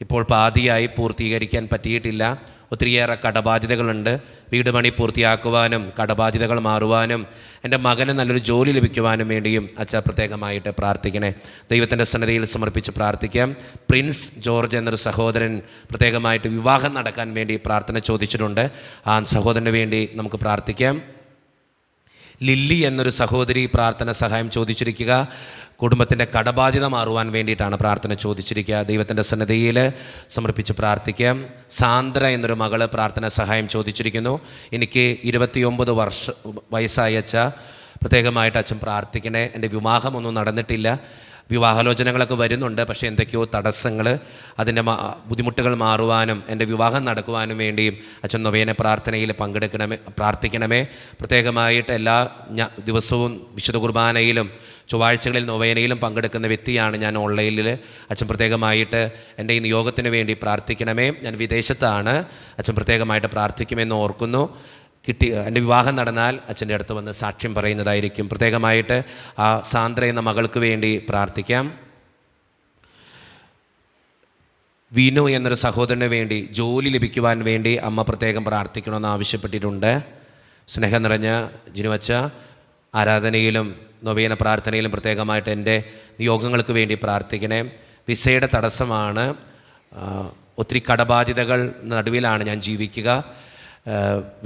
ഇപ്പോൾ പാതിയായി, പൂർത്തീകരിക്കാൻ പറ്റിയിട്ടില്ല. ഒത്തിരിയേറെ കടബാധ്യതകളുണ്ട്. വീട് പണി പൂർത്തിയാക്കുവാനും കടബാധ്യതകൾ മാറുവാനും എൻ്റെ മകന് നല്ലൊരു ജോലി ലഭിക്കുവാനും വേണ്ടിയും അച്ഛാ പ്രത്യേകമായിട്ട് പ്രാർത്ഥിക്കണേ. ദൈവത്തിൻ്റെ സന്നിധിയിൽ സമർപ്പിച്ച് പ്രാർത്ഥിക്കാം. പ്രിൻസ് ജോർജ് എന്നൊരു സഹോദരൻ പ്രത്യേകമായിട്ട് വിവാഹം നടക്കാൻ വേണ്ടി പ്രാർത്ഥന ചോദിച്ചിട്ടുണ്ട്. ആ സഹോദരന് വേണ്ടി നമുക്ക് പ്രാർത്ഥിക്കാം. ലില്ലി എന്നൊരു സഹോദരി പ്രാർത്ഥന സഹായം ചോദിച്ചിരിക്കുക. കുടുംബത്തിൻ്റെ കടബാധ്യത മാറുവാൻ വേണ്ടിയിട്ടാണ് പ്രാർത്ഥന ചോദിച്ചിരിക്കുക. ദൈവത്തിൻ്റെ സന്നിധിയിൽ സമർപ്പിച്ച് പ്രാർത്ഥിക്കാം. സാന്ദ്ര എന്നൊരു മകള് പ്രാർത്ഥന സഹായം ചോദിച്ചിരിക്കുന്നു. എനിക്ക് 29 വയസ്സായ അച്ഛ, പ്രത്യേകമായിട്ട് അച്ഛൻ പ്രാർത്ഥിക്കണേ. എൻ്റെ വിവാഹമൊന്നും നടന്നിട്ടില്ല. വിവാഹാലോചനകളൊക്കെ വരുന്നുണ്ട്, പക്ഷേ എന്തൊക്കെയോ തടസ്സങ്ങൾ, അതിൻ്റെ ബുദ്ധിമുട്ടുകൾ മാറുവാനും എൻ്റെ വിവാഹം നടക്കുവാനും വേണ്ടിയും അച്ഛൻ നൊവേന പ്രാർത്ഥനയിൽ പ്രാർത്ഥിക്കണമേ. പ്രത്യേകമായിട്ട് എല്ലാ ദിവസവും വിശുദ്ധ കുർബാനയിലും ചൊവ്വാഴ്ചകളിൽ നൊവേനയിലും പങ്കെടുക്കുന്ന വ്യക്തിയാണ് ഞാൻ. ഓൺലൈനിൽ അച്ഛൻ പ്രത്യേകമായിട്ട് എൻ്റെ ഈ നിയോഗത്തിന് വേണ്ടി പ്രാർത്ഥിക്കണമേ. ഞാൻ വിദേശത്താണ്. അച്ഛൻ പ്രത്യേകമായിട്ട് പ്രാർത്ഥിക്കുമെന്ന് ഓർക്കുന്നു. എൻ്റെ വിവാഹം നടന്നാൽ അച്ഛൻ്റെ അടുത്ത് വന്ന് സാക്ഷ്യം പറയുന്നതായിരിക്കും. പ്രത്യേകമായിട്ട് ആ സാന്ദ്ര എന്ന മകൾക്ക് വേണ്ടി പ്രാർത്ഥിക്കാം. വിനു എന്നൊരു സഹോദരന് വേണ്ടി ജോലി ലഭിക്കുവാൻ വേണ്ടി അമ്മ പ്രത്യേകം പ്രാർത്ഥിക്കണമെന്ന് ആവശ്യപ്പെട്ടിട്ടുണ്ട്. സ്നേഹം നിറഞ്ഞ ജിനുവച്ച, ആരാധനയിലും നൊവേന പ്രാർത്ഥനയിലും പ്രത്യേകമായിട്ട് എൻ്റെ നിയോഗങ്ങൾക്ക് വേണ്ടി പ്രാർത്ഥിക്കണേ. വിസയുടെ തടസ്സമാണ്. ഒത്തിരി കടബാധ്യതകൾ നടുവിലാണ് ഞാൻ ജീവിക്കുക.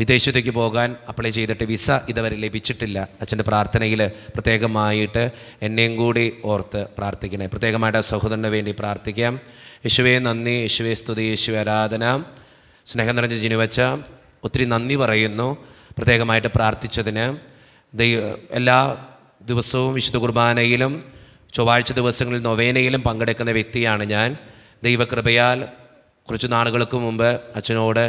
വിദേശത്തേക്ക് പോകാൻ അപ്ലൈ ചെയ്തിട്ട് വിസ ഇതുവരെ ലഭിച്ചിട്ടില്ല. അച്ഛൻ്റെ പ്രാർത്ഥനയിൽ പ്രത്യേകമായിട്ട് എന്നെയും കൂടി ഓർത്ത് പ്രാർത്ഥിക്കണേ. പ്രത്യേകമായിട്ട് സഹോദരന് വേണ്ടി പ്രാർത്ഥിക്കാം. യേശുവേ നന്ദി, യേശുവേ സ്തുതി, യേശുവേ ആരാധന. സ്നേഹം നിറഞ്ഞ ജിനുവച്ച, ഒത്തിരി നന്ദി പറയുന്നു പ്രത്യേകമായിട്ട് പ്രാർത്ഥിച്ചതിന്. എല്ലാ ദിവസവും വിശുദ്ധ കുർബാനയിലും ചൊവ്വാഴ്ച ദിവസങ്ങളിൽ നൊവേനയിലും പങ്കെടുക്കുന്ന വ്യക്തിയാണ് ഞാൻ. ദൈവകൃപയാൽ കുറച്ച് നാളുകൾക്ക് മുമ്പ് അച്ഛനോട്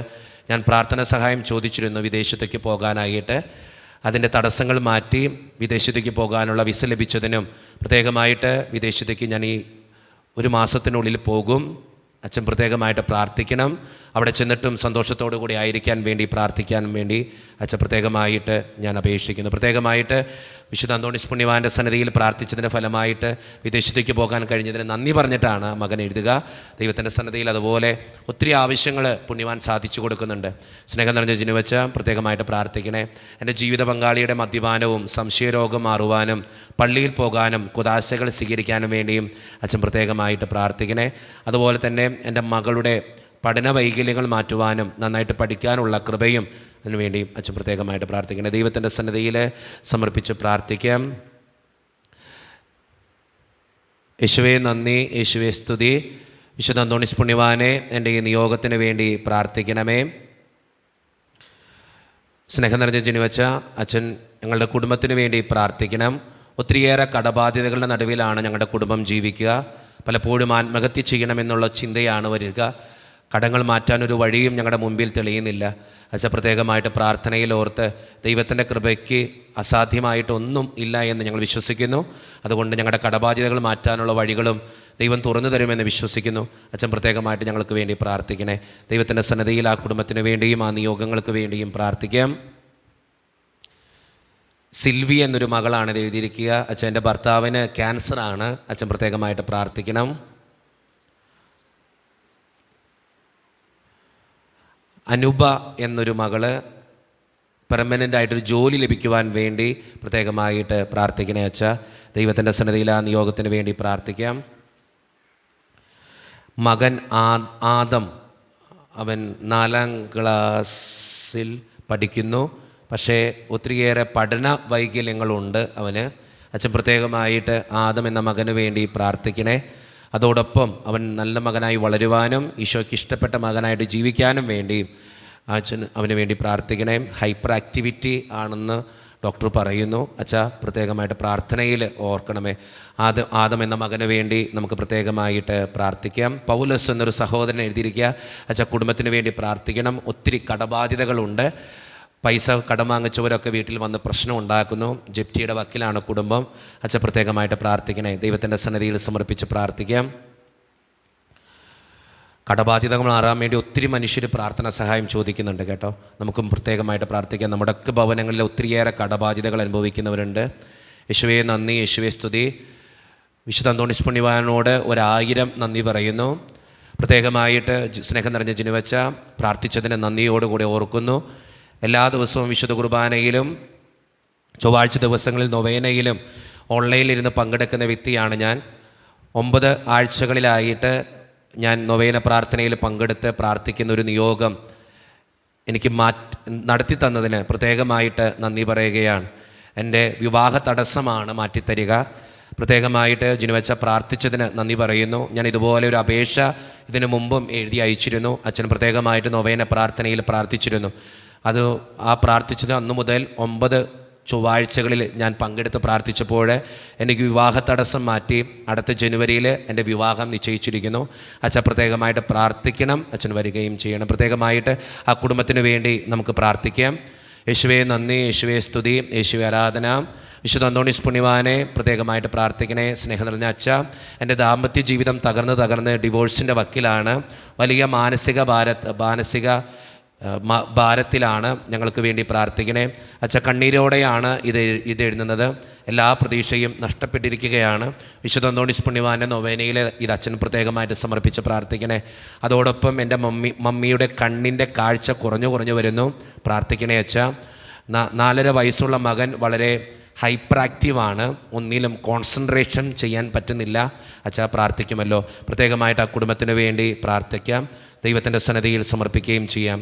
ഞാൻ പ്രാർത്ഥന സഹായം ചോദിച്ചിരുന്നു വിദേശത്തേക്ക് പോകാനായിട്ട്. അതിൻ്റെ തടസ്സങ്ങൾ മാറ്റി വിദേശത്തേക്ക് പോകാനുള്ള വിസ ലഭിച്ചതിനും പ്രത്യേകമായിട്ട് വിദേശത്തേക്ക് ഞാൻ ഈ 1 മാസത്തിനുള്ളിൽ പോകും. അച്ഛൻ പ്രത്യേകമായിട്ട് പ്രാർത്ഥിക്കണം. അവിടെ ചെന്നിട്ടും സന്തോഷത്തോടു കൂടി ആയിരിക്കാൻ വേണ്ടി പ്രാർത്ഥിക്കാൻ വേണ്ടി അച്ഛൻ പ്രത്യേകമായിട്ട് ഞാൻ അപേക്ഷിക്കുന്നു. പ്രത്യേകമായിട്ട് വിശുദ്ധ അന്തോണീസ് പുണ്യവാൻ്റെ സന്നിധിയിൽ പ്രാർത്ഥിച്ചതിൻ്റെ ഫലമായിട്ട് വിദേശത്തേക്ക് പോകാൻ കഴിഞ്ഞതിന് നന്ദി പറഞ്ഞിട്ടാണ് മകൻ എഴുതുക. ദൈവത്തിൻ്റെ സന്നിധിയിൽ അതുപോലെ ഒത്തിരി ആവശ്യങ്ങൾ പുണ്യവാൻ സാധിച്ചു കൊടുക്കുന്നുണ്ട്. സ്നേഹം നിറഞ്ഞ ജിനുവച്ച, പ്രത്യേകമായിട്ട് പ്രാർത്ഥിക്കണേ. എൻ്റെ ജീവിത പങ്കാളിയുടെ മദ്യപാനവും സംശയരോഗം മാറുവാനും പള്ളിയിൽ പോകാനും കുദാശകൾ സ്വീകരിക്കാനും വേണ്ടിയും അച്ഛൻ പ്രത്യേകമായിട്ട് പ്രാർത്ഥിക്കണേ. അതുപോലെ തന്നെ എൻ്റെ മകളുടെ പഠന വൈകല്യങ്ങൾ മാറ്റുവാനും നന്നായിട്ട് പഠിക്കാനുള്ള കൃപയും അതിനുവേണ്ടിയും അച്ഛൻ പ്രത്യേകമായിട്ട് പ്രാർത്ഥിക്കണേ. ദൈവത്തിൻ്റെ സന്നിധിയിൽ സമർപ്പിച്ച് പ്രാർത്ഥിക്കാം. യേശുവേ നന്ദി, യേശുവേ സ്തുതി. വിശുദ്ധ അന്തോണീസ് പുണ്യവാനെ എൻ്റെ ഈ നിയോഗത്തിന് വേണ്ടി പ്രാർത്ഥിക്കണമേ. സ്നേഹം നിറഞ്ഞ ജിനുവച്ച, അച്ഛൻ ഞങ്ങളുടെ കുടുംബത്തിന് വേണ്ടി പ്രാർത്ഥിക്കണം. ഒത്തിരിയേറെ കടബാധ്യതകളുടെ നടുവിലാണ് ഞങ്ങളുടെ കുടുംബം ജീവിക്കുക. പലപ്പോഴും ആത്മഹത്യ ചെയ്യണമെന്നുള്ള ചിന്തയാണ് വരിക. കടങ്ങൾ മാറ്റാനൊരു വഴിയും ഞങ്ങളുടെ മുമ്പിൽ തെളിയുന്നില്ല. അച്ഛൻ പ്രത്യേകമായിട്ട് പ്രാർത്ഥനയിൽ ഓർത്ത് ദൈവത്തിൻ്റെ കൃപയ്ക്ക് അസാധ്യമായിട്ടൊന്നും ഇല്ല എന്ന് ഞങ്ങൾ വിശ്വസിക്കുന്നു. അതുകൊണ്ട് ഞങ്ങളുടെ കടബാധ്യതകൾ മാറ്റാനുള്ള വഴികളും ദൈവം തുറന്നു തരുമെന്ന് വിശ്വസിക്കുന്നു. അച്ഛൻ പ്രത്യേകമായിട്ട് ഞങ്ങൾക്ക് വേണ്ടി പ്രാർത്ഥിക്കണേ. ദൈവത്തിൻ്റെ സന്നിധിയിൽ ആ കുടുംബത്തിന് വേണ്ടിയും ആ നിയോഗങ്ങൾക്ക് വേണ്ടിയും പ്രാർത്ഥിക്കാം. സിൽവി എന്നൊരു മകളാണ് ഇത് എഴുതിയിരിക്കുക. അച്ഛൻ്റെ ഭർത്താവിന് ക്യാൻസറാണ്. അച്ഛൻ പ്രത്യേകമായിട്ട് പ്രാർത്ഥിക്കണം. അനുപ എന്നൊരു മകള് പെർമനൻ്റ് ആയിട്ടൊരു ജോലി ലഭിക്കുവാൻ വേണ്ടി പ്രത്യേകമായിട്ട് പ്രാർത്ഥിക്കണേ അച്ഛ. ദൈവത്തിൻ്റെ സന്നിധിയിൽ ആ നിയോഗത്തിന് വേണ്ടി പ്രാർത്ഥിക്കാം. മകൻ ആദം, അവൻ 4ാം ക്ലാസ്സിൽ പഠിക്കുന്നു. പക്ഷേ ഒത്തിരിയേറെ പഠന വൈകല്യങ്ങളുണ്ട് അവന്. അച്ഛൻ പ്രത്യേകമായിട്ട് ആദം എന്ന മകന് വേണ്ടി പ്രാർത്ഥിക്കണേ. അതോടൊപ്പം അവൻ നല്ല മകനായി വളരുവാനും ഈശോയ്ക്ക് ഇഷ്ടപ്പെട്ട മകനായിട്ട് ജീവിക്കാനും വേണ്ടി അച്ഛൻ അവന് വേണ്ടി പ്രാർത്ഥിക്കണേ. ഹൈപ്പർ ആക്ടിവിറ്റി ആണെന്ന് ഡോക്ടർ പറയുന്നു. അച്ഛാ പ്രത്യേകമായിട്ട് പ്രാർത്ഥനയിൽ ഓർക്കണമേ. ആദം എന്ന മകന് വേണ്ടി നമുക്ക് പ്രത്യേകമായിട്ട് പ്രാർത്ഥിക്കാം. പൗലോസ് എന്നൊരു സഹോദരൻ എഴുതിയിരിക്കുക. അച്ഛാ കുടുംബത്തിന് വേണ്ടി പ്രാർത്ഥിക്കണം. ഒത്തിരി കടബാധ്യതകളുണ്ട്. പൈസ കടം വാങ്ങിച്ചവരൊക്കെ വീട്ടിൽ വന്ന് പ്രശ്നം ഉണ്ടാക്കുന്നു. ജപ്തിയുടെ വക്കിലാണ് കുടുംബം. അച്ഛ പ്രത്യേകമായിട്ട് പ്രാർത്ഥിക്കണേ. ദൈവത്തിൻ്റെ സന്നിധിയിൽ സമർപ്പിച്ച് പ്രാർത്ഥിക്കാം. കടബാധ്യതകൾ മാറാൻ വേണ്ടി ഒത്തിരി മനുഷ്യർ പ്രാർത്ഥന സഹായം ചോദിക്കുന്നുണ്ട് കേട്ടോ. നമുക്കും പ്രത്യേകമായിട്ട് പ്രാർത്ഥിക്കാം. നമ്മുടെയൊക്കെ ഭവനങ്ങളിൽ ഒത്തിരിയേറെ കടബാധ്യതകൾ അനുഭവിക്കുന്നവരുണ്ട്. യേശുവേ നന്ദി, യേശുവേ സ്തുതി. വിശുദ്ധ അന്തോണീസ് പുണ്യവാനോട് 1000 നന്ദി പറയുന്നു. പ്രത്യേകമായിട്ട് സ്നേഹം നിറഞ്ഞ ജിനുവച്ച പ്രാർത്ഥിച്ചതിന് നന്ദിയോടുകൂടി ഓർക്കുന്നു. എല്ലാ ദിവസവും വിശുദ്ധ കുർബാനയിലും ചൊവ്വാഴ്ച ദിവസങ്ങളിൽ നൊവേനയിലും ഓൺലൈനിലിരുന്ന് പങ്കെടുക്കുന്ന വ്യക്തിയാണ് ഞാൻ. 9 ആഴ്ചകളിലായിട്ട് ഞാൻ നൊവേന പ്രാർത്ഥനയിൽ പങ്കെടുത്ത് പ്രാർത്ഥിക്കുന്ന ഒരു നിയോഗം എനിക്ക് നടത്തി തന്നതിന് പ്രത്യേകമായിട്ട് നന്ദി പറയുകയാണ്. എൻ്റെ വിവാഹ തടസ്സമാണ് മാറ്റിത്തരിക. പ്രത്യേകമായിട്ട് ജിനുവച്ച പ്രാർത്ഥിച്ചതിന് നന്ദി പറയുന്നു. ഞാൻ ഇതുപോലെ ഒരു അപേക്ഷ ഇതിനു മുമ്പും എഴുതി അയച്ചിരുന്നു. അച്ഛൻ പ്രത്യേകമായിട്ട് നൊവേന പ്രാർത്ഥനയിൽ പ്രാർത്ഥിച്ചിരുന്നു. ആ പ്രാർത്ഥിച്ചത് അന്നു മുതൽ 9 ചൊവ്വാഴ്ചകളിൽ ഞാൻ പങ്കെടുത്ത് പ്രാർത്ഥിച്ചപ്പോൾ എനിക്ക് വിവാഹ തടസ്സം മാറ്റി അടുത്ത ജനുവരിയിൽ എൻ്റെ വിവാഹം നിശ്ചയിച്ചിരിക്കുന്നു. അച്ഛൻ പ്രത്യേകമായിട്ട് പ്രാർത്ഥിക്കണം. അച്ഛൻ വരികയും ചെയ്യണം. പ്രത്യേകമായിട്ട് ആ കുടുംബത്തിന് വേണ്ടി നമുക്ക് പ്രാർത്ഥിക്കാം. യേശുവേ നന്ദി, യേശുവേ സ്തുതി, യേശുവേ ആരാധന. വിശുദ്ധ അന്തോണീസ് പുണ്യവാനെ പ്രത്യേകമായിട്ട് പ്രാർത്ഥിക്കണേ. സ്നേഹം നിറഞ്ഞ അച്ഛ, എൻ്റെ ദാമ്പത്യ ജീവിതം തകർന്ന് ഡിവോഴ്സിൻ്റെ വക്കിലാണ്. വലിയ മാനസിക ഭാരത്തിലാണ്. ഞങ്ങൾക്ക് വേണ്ടി പ്രാർത്ഥിക്കണേ അച്ഛ. കണ്ണീരോടെയാണ് ഇത് എഴുതുന്നത്. എല്ലാ പ്രതീക്ഷയും നഷ്ടപ്പെട്ടിരിക്കുകയാണ്. വിശുദ്ധ അന്തോണീസ് പുണ്യവാൻ്റെ നൊവേനയിൽ ഇത് അച്ഛൻ പ്രത്യേകമായിട്ട് സമർപ്പിച്ച് പ്രാർത്ഥിക്കണേ. അതോടൊപ്പം എൻ്റെ മമ്മിയുടെ കണ്ണിൻ്റെ കാഴ്ച കുറഞ്ഞു വരുന്നു. പ്രാർത്ഥിക്കണേ അച്ഛ. 4.5 വയസ്സുള്ള മകൻ വളരെ ഹൈപ്പർ ആക്റ്റീവാണ്. ഒന്നിലും കോൺസെൻട്രേഷൻ ചെയ്യാൻ പറ്റുന്നില്ല. അച്ഛാ പ്രാർത്ഥിക്കുമല്ലോ. പ്രത്യേകമായിട്ട് ആ കുടുംബത്തിന് വേണ്ടി പ്രാർത്ഥിക്കാം. ദൈവത്തിൻ്റെ സന്നിധിയിൽ സമർപ്പിക്കുകയും ചെയ്യാം.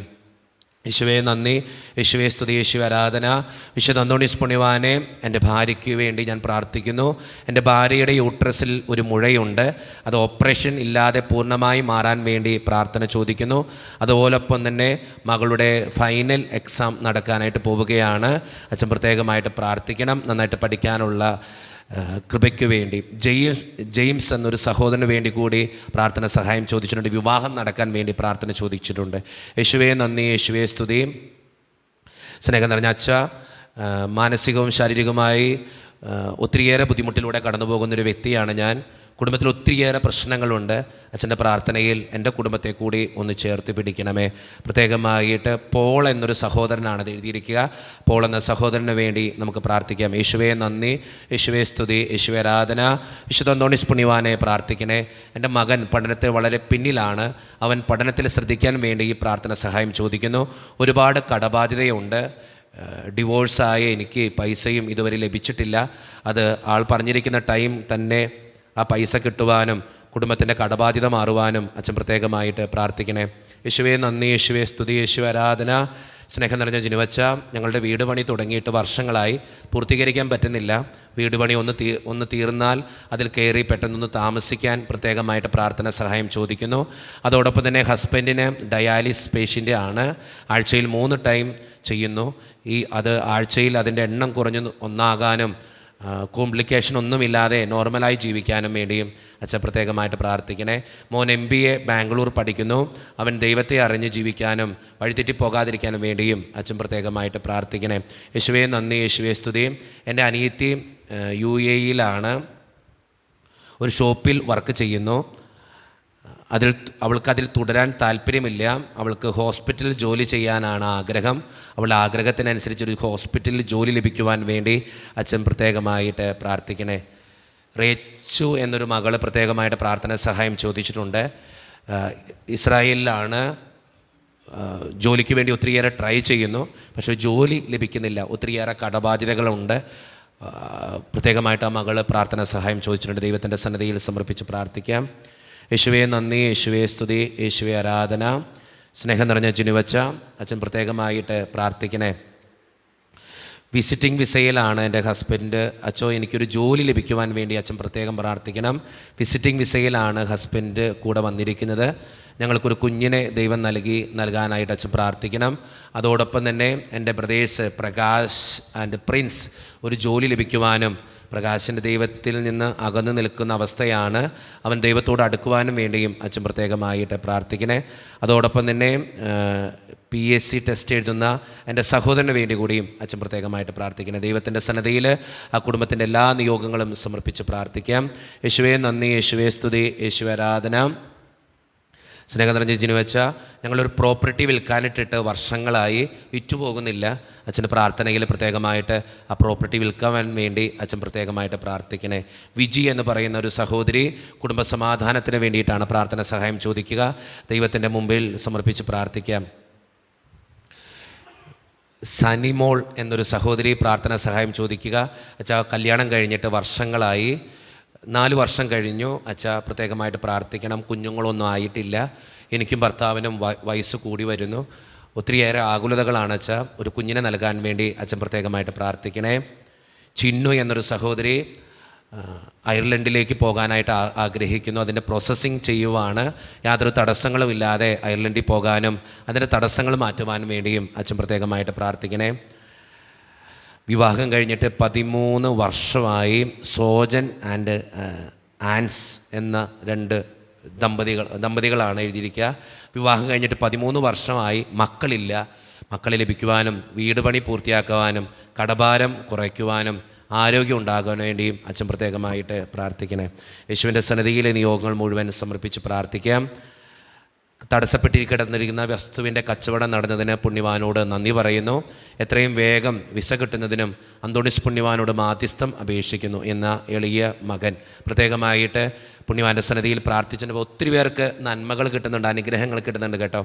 യേശുവേ നന്ദി, യേശുവേ സ്തുതി, യേശുവേ ആരാധന. വിശുദ്ധ അന്തോണീസ് പുണ്യവാനെ എൻ്റെ ഭാര്യയ്ക്ക് വേണ്ടി ഞാൻ പ്രാർത്ഥിക്കുന്നു. എൻ്റെ ഭാര്യയുടെ യൂട്രസിൽ ഒരു മുഴയുണ്ട്. അത് ഓപ്പറേഷൻ ഇല്ലാതെ പൂർണ്ണമായി മാറാൻ വേണ്ടി പ്രാർത്ഥന ചോദിക്കുന്നു. അതുപോലൊപ്പം തന്നെ മകളുടെ ഫൈനൽ എക്സാം നടക്കാനായിട്ട് പോവുകയാണ്. അച്ഛൻ പ്രത്യേകമായിട്ട് പ്രാർത്ഥിക്കണം. നന്നായിട്ട് പഠിക്കാനുള്ള കൃപയ്ക്ക് വേണ്ടി. ജെയിംസ് എന്നൊരു സഹോദരന് വേണ്ടി കൂടി പ്രാർത്ഥന സഹായം ചോദിച്ചിട്ടുണ്ട്. വിവാഹം നടക്കാൻ വേണ്ടി പ്രാർത്ഥന ചോദിച്ചിട്ടുണ്ട്. യേശുവേ നന്ദി, യേശുവേ സ്തുതി. സ്നേഹം നിറഞ്ഞ അച്ഛ, മാനസികവും ശാരീരികവുമായി ഒത്തിരിയേറെ ബുദ്ധിമുട്ടിലൂടെ കടന്നു പോകുന്നൊരു വ്യക്തിയാണ് ഞാൻ. കുടുംബത്തിൽ ഒത്തിരിയേറെ പ്രശ്നങ്ങളുണ്ട്. അച്ഛൻ്റെ പ്രാർത്ഥനയിൽ എൻ്റെ കുടുംബത്തെ കൂടി ഒന്ന് ചേർത്ത് പിടിക്കണമേ. പ്രത്യേകമായിട്ട് പോൾ എന്നൊരു സഹോദരനാണ് എഴുതിയിരിക്കുക. പോൾ എന്ന സഹോദരന് വേണ്ടി നമുക്ക് പ്രാർത്ഥിക്കാം. യേശുവേ നന്ദി, യേശുവേ സ്തുതി, യേശുവേ ആരാധന. വിശുദ്ധ അന്തോണീസ് പുണ്യവാനെ പ്രാർത്ഥിക്കണേ. എൻ്റെ മകൻ പഠനത്തിൽ വളരെ പിന്നിലാണ്. അവൻ പഠനത്തിൽ ശ്രദ്ധിക്കാൻ വേണ്ടി ഈ പ്രാർത്ഥന സഹായം ചോദിക്കുന്നു. ഒരുപാട് കടബാധ്യതയുണ്ട്. ഡിവോഴ്സായ എനിക്ക് പൈസയും ഇതുവരെ ലഭിച്ചിട്ടില്ല. അത് ആൾ പറഞ്ഞിരിക്കുന്ന ടൈം തന്നെ ആ പൈസ കിട്ടുവാനും കുടുംബത്തിൻ്റെ കടബാധ്യത മാറുവാനും അച്ഛൻ പ്രത്യേകമായിട്ട് പ്രാർത്ഥിക്കണേ. യേശുവേ നന്ദി, യേശുവേ സ്തുതി, യേശുവേ ആരാധന. സ്നേഹം നിറഞ്ഞ ജിനുവച്ച, ഞങ്ങളുടെ വീട് പണി തുടങ്ങിയിട്ട് വർഷങ്ങളായി, പൂർത്തീകരിക്കാൻ പറ്റുന്നില്ല. വീട് പണി ഒന്ന് തീർന്നാൽ അതിൽ കയറി പെട്ടെന്നൊന്ന് താമസിക്കാൻ പ്രത്യേകമായിട്ട് പ്രാർത്ഥന സഹായം ചോദിക്കുന്നു. അതോടൊപ്പം തന്നെ ഹസ്ബൻഡിന് ഡയാലിസിസ് പേഷ്യൻ്റ് ആണ്. ആഴ്ചയിൽ 3 ടൈം ചെയ്യുന്നു. അത് ആഴ്ചയിൽ അതിൻ്റെ എണ്ണം കുറഞ്ഞ് 1 കോംപ്ലിക്കേഷൻ ഒന്നുമില്ലാതെ നോർമലായി ജീവിക്കാനും വേണ്ടിയും അച്ഛൻ പ്രത്യേകമായിട്ട് പ്രാർത്ഥിക്കണേ. മോൻ MBA ബാംഗ്ലൂർ പഠിക്കുന്നു. അവൻ ദൈവത്തെ അറിഞ്ഞ് ജീവിക്കാനും വഴിതെറ്റി പോകാതിരിക്കാനും വേണ്ടിയും അച്ഛൻ പ്രത്യേകമായിട്ട് പ്രാർത്ഥിക്കണേ. യേശുവേ നന്ദി, യേശുവേ സ്തുതി. എൻ്റെ അനിയത്തി UAE ഒരു ഷോപ്പിൽ വർക്ക് ചെയ്യുന്നു. അവൾക്കതിൽ തുടരാൻ താല്പര്യമില്ല. അവൾക്ക് ഹോസ്പിറ്റലിൽ ജോലി ചെയ്യാനാണ് ആഗ്രഹം. അവളുടെ ആഗ്രഹത്തിനനുസരിച്ച് ഒരു ഹോസ്പിറ്റലിൽ ജോലി ലഭിക്കുവാൻ വേണ്ടി അച്ഛൻ പ്രത്യേകമായിട്ട് പ്രാർത്ഥിക്കണേ. റേച്ചു എന്നൊരു മകൾ പ്രത്യേകമായിട്ട് പ്രാർത്ഥന സഹായം ചോദിച്ചിട്ടുണ്ട്. ഇസ്രായേലിലാണ് ജോലിക്ക് വേണ്ടി ഒത്തിരിയേറെ ട്രൈ ചെയ്യുന്നു, പക്ഷേ ജോലി ലഭിക്കുന്നില്ല. ഒത്തിരിയേറെ കടബാധ്യതകളുണ്ട്. പ്രത്യേകമായിട്ട് ആ മകൾ പ്രാർത്ഥന സഹായം ചോദിച്ചിട്ടുണ്ട്. ദൈവത്തിൻ്റെ സന്നിധിയിൽ സമർപ്പിച്ച് പ്രാർത്ഥിക്കാം. യേശുവേ നന്ദി, യേശുവേ സ്തുതി, യേശുവേ ആരാധന. സ്നേഹം നിറഞ്ഞ ജിനുവച്ച അച്ഛൻ പ്രത്യേകമായിട്ട് പ്രാർത്ഥിക്കണേ. വിസിറ്റിംഗ് വിസയിലാണ് എൻ്റെ ഹസ്ബൻഡ്. അച്ഛോ എനിക്കൊരു ജോലി ലഭിക്കുവാൻ വേണ്ടി അച്ഛൻ പ്രത്യേകം പ്രാർത്ഥിക്കണം. വിസിറ്റിംഗ് വിസയിലാണ് ഹസ്ബൻഡ് കൂടെ വന്നിരിക്കുന്നത്. ഞങ്ങൾക്കൊരു കുഞ്ഞിനെ ദൈവം നൽകാനായിട്ട് അച്ഛൻ പ്രാർത്ഥിക്കണം. അതോടൊപ്പം തന്നെ എൻ്റെ ബ്രദേഴ്സ് പ്രകാശ് ആൻഡ് പ്രിൻസ് ഒരു ജോലി ലഭിക്കുവാനും, പ്രകാശിൻ്റെ ദൈവത്തിൽ നിന്ന് അകന്നു നിൽക്കുന്ന അവസ്ഥയാണ്, അവൻ ദൈവത്തോട് അടുക്കുവാനും വേണ്ടിയും അച്ഛൻ പ്രത്യേകമായിട്ട് പ്രാർത്ഥിക്കണേ. അതോടൊപ്പം തന്നെ PSC ടെസ്റ്റ് എഴുതുന്ന എൻ്റെ സഹോദരന് വേണ്ടി കൂടിയും അച്ഛൻ പ്രത്യേകമായിട്ട് പ്രാർത്ഥിക്കണം. ദൈവത്തിൻ്റെ സന്നദ്ധയിൽ ആ കുടുംബത്തിൻ്റെ എല്ലാ നിയോഗങ്ങളും സമർപ്പിച്ച് പ്രാർത്ഥിക്കാം. യേശുവേ നന്ദി, യേശുവേ സ്തുതി, യേശുവേ ആരാധന. സ്നേഹം നിറഞ്ഞ ജിനുവച്ച ഞങ്ങളൊരു പ്രോപ്പർട്ടി വിൽക്കാനിട്ടിട്ട് വർഷങ്ങളായി വിറ്റുപോകുന്നില്ല. അച്ഛൻ്റെ പ്രാർത്ഥനയിൽ പ്രത്യേകമായിട്ട് ആ പ്രോപ്പർട്ടി വിൽക്കാൻ വേണ്ടി അച്ഛൻ പ്രത്യേകമായിട്ട് പ്രാർത്ഥിക്കണേ. വിജി എന്ന് പറയുന്ന ഒരു സഹോദരി കുടുംബസമാധാനത്തിന് വേണ്ടിയിട്ടാണ് പ്രാർത്ഥന സഹായം ചോദിക്കുക. ദൈവത്തിൻ്റെ മുമ്പിൽ സമർപ്പിച്ച് പ്രാർത്ഥിക്കാം. സനിമോൾ എന്നൊരു സഹോദരി പ്രാർത്ഥന സഹായം ചോദിക്കുക. അച്ഛാ കല്യാണം കഴിഞ്ഞിട്ട് വർഷങ്ങളായി, 4 വർഷം കഴിഞ്ഞു. അച്ഛാ പ്രത്യേകമായിട്ട് പ്രാർത്ഥിക്കണം. കുഞ്ഞുങ്ങളൊന്നും ആയിട്ടില്ല. എനിക്കും ഭർത്താവിനും വയസ്സ് കൂടി വരുന്നു. ഒത്തിരിയേറെ ആകുലതകളാണ് അച്ഛാ. ഒരു കുഞ്ഞിനെ നൽകാൻ വേണ്ടി അച്ഛൻ പ്രത്യേകമായിട്ട് പ്രാർത്ഥിക്കണേ. ചിന്നു എന്നൊരു സഹോദരി അയർലൻഡിലേക്ക് പോകാനായിട്ട് ആഗ്രഹിക്കുന്നു. അതിൻ്റെ പ്രോസസ്സിങ് ചെയ്യുവാണ്. യാതൊരു തടസ്സങ്ങളും ഇല്ലാതെ അയർലൻഡിൽ പോകാനും അതിൻ്റെ തടസ്സങ്ങൾ മാറ്റുവാനും വേണ്ടിയും അച്ഛൻ പ്രത്യേകമായിട്ട് പ്രാർത്ഥിക്കണേ. വിവാഹം കഴിഞ്ഞിട്ട് 13 വർഷമായി സോജൻ ആൻഡ് ആൻസ് എന്ന 2 ദമ്പതികളാണ് എഴുതിയിരിക്കുക. വിവാഹം കഴിഞ്ഞിട്ട് 13 വർഷമായി, മക്കളില്ല. മക്കളെ ലഭിക്കുവാനും വീട് പണി പൂർത്തിയാക്കുവാനും കടഭാരം കുറയ്ക്കുവാനും ആരോഗ്യം ഉണ്ടാകാൻ വേണ്ടിയും അച്ഛൻ പ്രത്യേകമായിട്ട് പ്രാർത്ഥിക്കണേ. യേശുവിൻ്റെ സന്നിധിയിലെ നിയോഗങ്ങൾ മുഴുവൻ സമർപ്പിച്ച് പ്രാർത്ഥിക്കാം. തടസ്സപ്പെട്ടിരിക്കുന്ന വസ്തുവിൻ്റെ കച്ചവടം നടന്നതിന് പുണ്യവാനോട് നന്ദി പറയുന്നു. എത്രയും വേഗം വിസ കിട്ടുന്നതിനും അന്തോണിസ് പുണ്യവാനോട് മാധ്യസ്ഥം അപേക്ഷിക്കുന്നു എന്ന എളിയ മകൻ. പ്രത്യേകമായിട്ട് പുണ്യവാൻ്റെ സന്നിധിയിൽ പ്രാർത്ഥിച്ചപ്പോൾ ഒത്തിരി പേർക്ക് നന്മകൾ കിട്ടുന്നുണ്ട്, അനുഗ്രഹങ്ങൾ കിട്ടുന്നുണ്ട് കേട്ടോ.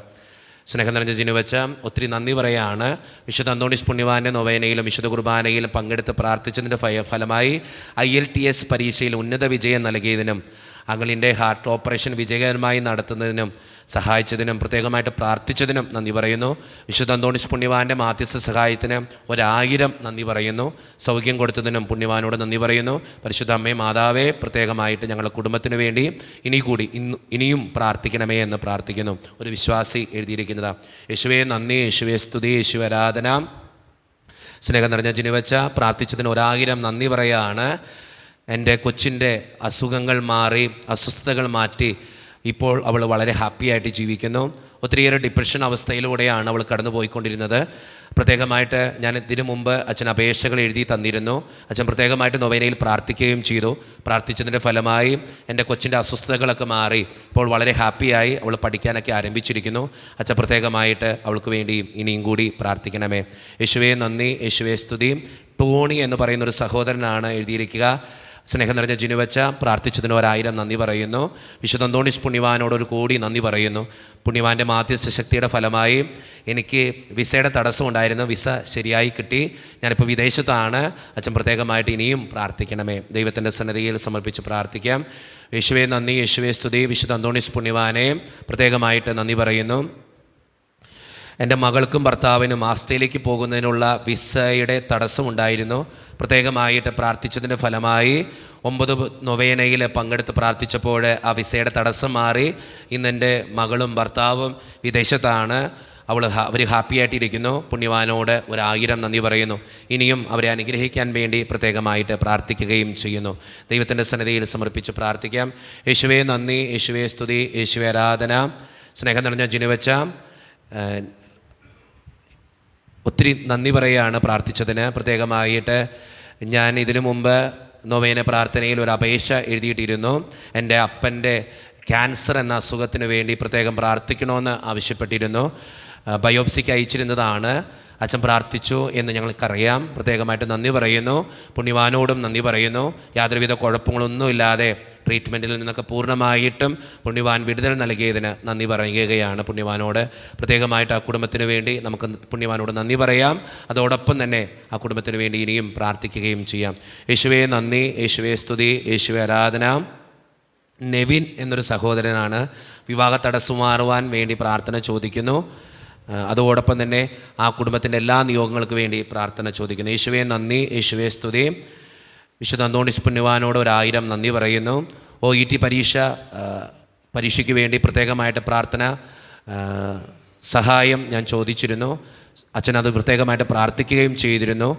സ്നേഹം നിറഞ്ഞ ജിനുവച്ച ഒത്തിരി നന്ദി പറയുകയാണ്. വിശുദ്ധ അന്തോണിസ് പുണ്യവാൻ്റെ നൊവേനയിലും വിശുദ്ധ കുർബാനയിലും പങ്കെടുത്ത് പ്രാർത്ഥിച്ചതിൻ്റെ ഫലമായി IELTS പരീക്ഷയിൽ ഉന്നത വിജയം നൽകിയതിനും അങ്ങളിൻ്റെ ഹാർട്ട് ഓപ്പറേഷൻ വിജയകരമായി നടത്തുന്നതിനും സഹായിച്ചതിനും പ്രത്യേകമായിട്ട് പ്രാർത്ഥിച്ചതിനും നന്ദി പറയുന്നു. വിശുദ്ധ അന്തോണിസ് പുണ്യവാൻ്റെ മാധ്യസ്ഥ സഹായത്തിന് 1000 നന്ദി പറയുന്നു. സൗഖ്യം കൊടുത്തതിനും പുണ്യവാനോട് നന്ദി പറയുന്നു. പരിശുദ്ധ അമ്മേ മാതാവേ, പ്രത്യേകമായിട്ട് ഞങ്ങളുടെ കുടുംബത്തിന് വേണ്ടി ഇനിയും പ്രാർത്ഥിക്കണമേ എന്ന് പ്രാർത്ഥിക്കുന്നു. ഒരു വിശ്വാസി എഴുതിയിരിക്കുന്നതാണ്. യേശുവേ നന്ദി, യേശുവേ സ്തുതി, യേശുവേ ആരാധന. സ്നേഹം നിറഞ്ഞ ജിനുവച്ച പ്രാർത്ഥിച്ചതിന് 1000 നന്ദി പറയുകയാണ്. എൻ്റെ കൊച്ചിൻ്റെ അസുഖങ്ങൾ മാറി, അസ്വസ്ഥതകൾ മാറ്റി ഇപ്പോൾ അവൾ വളരെ ഹാപ്പിയായിട്ട് ജീവിക്കുന്നു. ഒത്തിരിയേറെ ഡിപ്രഷൻ അവസ്ഥയിലൂടെയാണ് അവൾ കടന്നു പോയിക്കൊണ്ടിരുന്നത്. പ്രത്യേകമായിട്ട് ഞാൻ ഇതിനു മുമ്പ് അച്ഛൻ അപേക്ഷകൾ എഴുതി തന്നിരുന്നു. അച്ഛൻ പ്രത്യേകമായിട്ട് നൊവേനയിൽ പ്രാർത്ഥിക്കുകയും ചെയ്തു. പ്രാർത്ഥിച്ചതിൻ്റെ ഫലമായി എൻ്റെ കൊച്ചിൻ്റെ അസ്വസ്ഥതകളൊക്കെ മാറി ഇപ്പോൾ വളരെ ഹാപ്പിയായി അവൾ പഠിക്കാനൊക്കെ ആരംഭിച്ചിരിക്കുന്നു. അച്ഛൻ പ്രത്യേകമായിട്ട് അവൾക്ക് വേണ്ടി ഇനിയും കൂടി പ്രാർത്ഥിക്കണമേ. യേശുവേ നന്ദി, യേശുവേ സ്തുതി. ടോണി എന്ന് പറയുന്നൊരു സഹോദരനാണ് എഴുതിയിരിക്കുക. സ്നേഹം നിറഞ്ഞ ജിനുവച്ച പ്രാർത്ഥിച്ചതിന് 1000 നന്ദി പറയുന്നു. വിശുദ്ധ അന്തോണിസ് പുണ്യവാനോട് 1 കോടി നന്ദി പറയുന്നു. പുണ്യവാൻ്റെ മാധ്യസ്ഥ ശക്തിയുടെ ഫലമായി എനിക്ക് വിസയുടെ തടസ്സം ഉണ്ടായിരുന്നു. വിസ ശരിയായി കിട്ടി. ഞാനിപ്പോൾ വിദേശത്താണ്. അച്ഛൻ പ്രത്യേകമായിട്ട് ഇനിയും പ്രാർത്ഥിക്കണമേ. ദൈവത്തിൻ്റെ സന്നിധിയിൽ സമർപ്പിച്ച് പ്രാർത്ഥിക്കാം. യേശുവേ നന്ദി, യേശുവേ സ്തുതി. വിശുദ്ധ അന്തോണിസ് പുണ്യവാനെ പ്രത്യേകമായിട്ട് നന്ദി പറയുന്നു. എൻ്റെ മകൾക്കും ഭർത്താവിനും ആസ്ട്രേലിയക്ക് പോകുന്നതിനുള്ള വിസയുടെ തടസ്സമുണ്ടായിരുന്നു. പ്രത്യേകമായിട്ട് പ്രാർത്ഥിച്ചതിൻ്റെ ഫലമായി 9 നൊവേനയിൽ പങ്കെടുത്ത് പ്രാർത്ഥിച്ചപ്പോൾ ആ വിസയുടെ തടസ്സം മാറി. ഇന്നെൻ്റെ മകളും ഭർത്താവും വിദേശത്താണ്. അവർ ഹാപ്പിയായിട്ടിരിക്കുന്നു. പുണ്യവാനോട് 1000 നന്ദി പറയുന്നു. ഇനിയും അവരെ അനുഗ്രഹിക്കാൻ വേണ്ടി പ്രത്യേകമായിട്ട് പ്രാർത്ഥിക്കുകയും ചെയ്യുന്നു. ദൈവത്തിൻ്റെ സന്നിധിയിൽ സമർപ്പിച്ച് പ്രാർത്ഥിക്കാം. യേശുവേ നന്ദി, യേശുവേ സ്തുതി, യേശുവേ ആരാധന. സ്നേഹം നിറഞ്ഞ ജിനുവച്ച ഒത്തിരി നന്ദി പറയുകയാണ് പ്രാർത്ഥിച്ചതിന്. പ്രത്യേകമായിട്ട് ഞാൻ ഇതിനു മുമ്പ് നൊവേന പ്രാർത്ഥനയിൽ ഒരു അപേക്ഷ എഴുതിയിട്ടിരുന്നു. എൻ്റെ അപ്പൻ്റെ ക്യാൻസർ എന്ന അസുഖത്തിന് വേണ്ടി പ്രത്യേകം പ്രാർത്ഥിക്കണമെന്ന് ആവശ്യപ്പെട്ടിരുന്നു. ബയോപ്സിക്ക് അയച്ചിരുന്നതാണ്. അച്ഛൻ പ്രാർത്ഥിച്ചു എന്ന് ഞങ്ങൾക്കറിയാം. പ്രത്യേകമായിട്ട് നന്ദി പറയുന്നു. പുണ്യവാനോടും നന്ദി പറയുന്നു. യാതൊരുവിധ കുഴപ്പങ്ങളൊന്നുമില്ലാതെ ട്രീറ്റ്മെൻറ്റിൽ നിന്നൊക്കെ പൂർണ്ണമായിട്ടും പുണ്യവാൻ വിടുതൽ നൽകിയതിന് നന്ദി പറയുകയാണ്. പുണ്യവാനോട് പ്രത്യേകമായിട്ട് ആ കുടുംബത്തിന് വേണ്ടി നമുക്ക് പുണ്യവാനോട് നന്ദി പറയാം. അതോടൊപ്പം തന്നെ ആ കുടുംബത്തിന് വേണ്ടി ഇനിയും പ്രാർത്ഥിക്കുകയും ചെയ്യാം. യേശുവേ നന്ദി, യേശുവേ സ്തുതി, യേശുവേ ആരാധന. നെവിൻ എന്നൊരു സഹോദരനാണ്. വിവാഹ തടസ്സം മാറുവാൻ വേണ്ടി പ്രാർത്ഥന ചോദിക്കുന്നു. അതോടൊപ്പം തന്നെ ആ കുടുംബത്തിൻ്റെ എല്ലാ നിയോഗങ്ങൾക്ക് വേണ്ടി പ്രാർത്ഥന ചോദിക്കുന്നു. യേശുവേ നന്ദി, യേശുവേ സ്തുതി. വിശുദ്ധ അന്തോണീസ് പുണ്യവാനോട് 1000 നന്ദി പറയുന്നു. OET പരീക്ഷയ്ക്ക് വേണ്ടി പ്രത്യേകമായിട്ട് പ്രാർത്ഥന സഹായം ഞാൻ ചോദിച്ചിരുന്നു. അച്ഛനത് പ്രത്യേകമായിട്ട് പ്രാർത്ഥിക്കുകയും ചെയ്തിരുന്നു.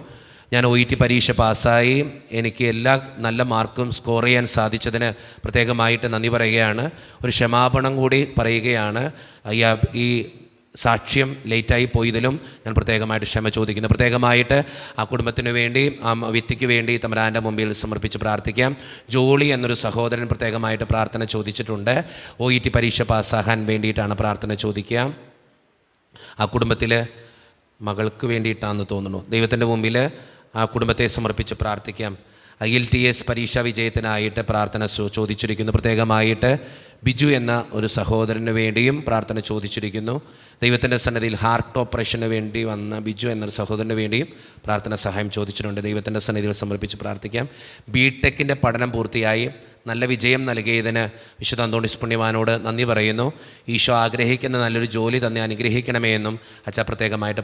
ഞാൻ OET പരീക്ഷ പാസ്സായി. എനിക്ക് എല്ലാ നല്ല മാർക്കും സ്കോർ ചെയ്യാൻ സാധിച്ചതിന് പ്രത്യേകമായിട്ട് നന്ദി പറയുകയാണ്. ഒരു ക്ഷമാപണം കൂടി പറയുകയാണ്. ഈ സാക്ഷ്യം ലേറ്റായി പോയതിലും ഞാൻ പ്രത്യേകമായിട്ട് ക്ഷമ ചോദിക്കുന്നു. പ്രത്യേകമായിട്ട് ആ കുടുംബത്തിന് വേണ്ടി, ആ വ്യക്തിക്ക് വേണ്ടി തമ്പുരാൻ്റെ മുമ്പിൽ സമർപ്പിച്ച് പ്രാർത്ഥിക്കാം. ജോളി എന്നൊരു സഹോദരൻ പ്രത്യേകമായിട്ട് പ്രാർത്ഥന ചോദിച്ചിട്ടുണ്ട്. OET പരീക്ഷ പാസ്സാകാൻ വേണ്ടിയിട്ടാണ് പ്രാർത്ഥന ചോദിക്കുക. ആ കുടുംബത്തിൽ മകൾക്ക് വേണ്ടിയിട്ടാണെന്ന് തോന്നുന്നു. ദൈവത്തിൻ്റെ മുമ്പിൽ ആ കുടുംബത്തെ സമർപ്പിച്ച് പ്രാർത്ഥിക്കാം. IELTS പരീക്ഷാ വിജയത്തിനായിട്ട് പ്രാർത്ഥന ചോദിച്ചിരിക്കുന്നു. പ്രത്യേകമായിട്ട് ബിജു എന്ന ഒരു സഹോദരന് വേണ്ടിയും പ്രാർത്ഥന ചോദിച്ചിരിക്കുന്നു. ദൈവത്തിൻ്റെ സന്നിധിയിൽ ഹാർട്ട് ഓപ്പറേഷന് വേണ്ടി വന്ന ബിജു എന്നൊരു സഹോദരന് വേണ്ടിയും പ്രാർത്ഥന സഹായം ചോദിച്ചിട്ടുണ്ട്. ദൈവത്തിൻ്റെ സന്നിധിയിൽ സമർപ്പിച്ച് പ്രാർത്ഥിക്കാം. BTech പഠനം പൂർത്തിയായി നല്ല വിജയം നൽകിയതിന് വിശുദ്ധ അന്തോണീസ് പുണ്യവാനോട് നന്ദി പറയുന്നു. ഈശോ ആഗ്രഹിക്കുന്ന നല്ലൊരു ജോലി തന്നെ അനുഗ്രഹിക്കണമേ എന്നും അച്ഛ പ്രത്യേകമായിട്ട്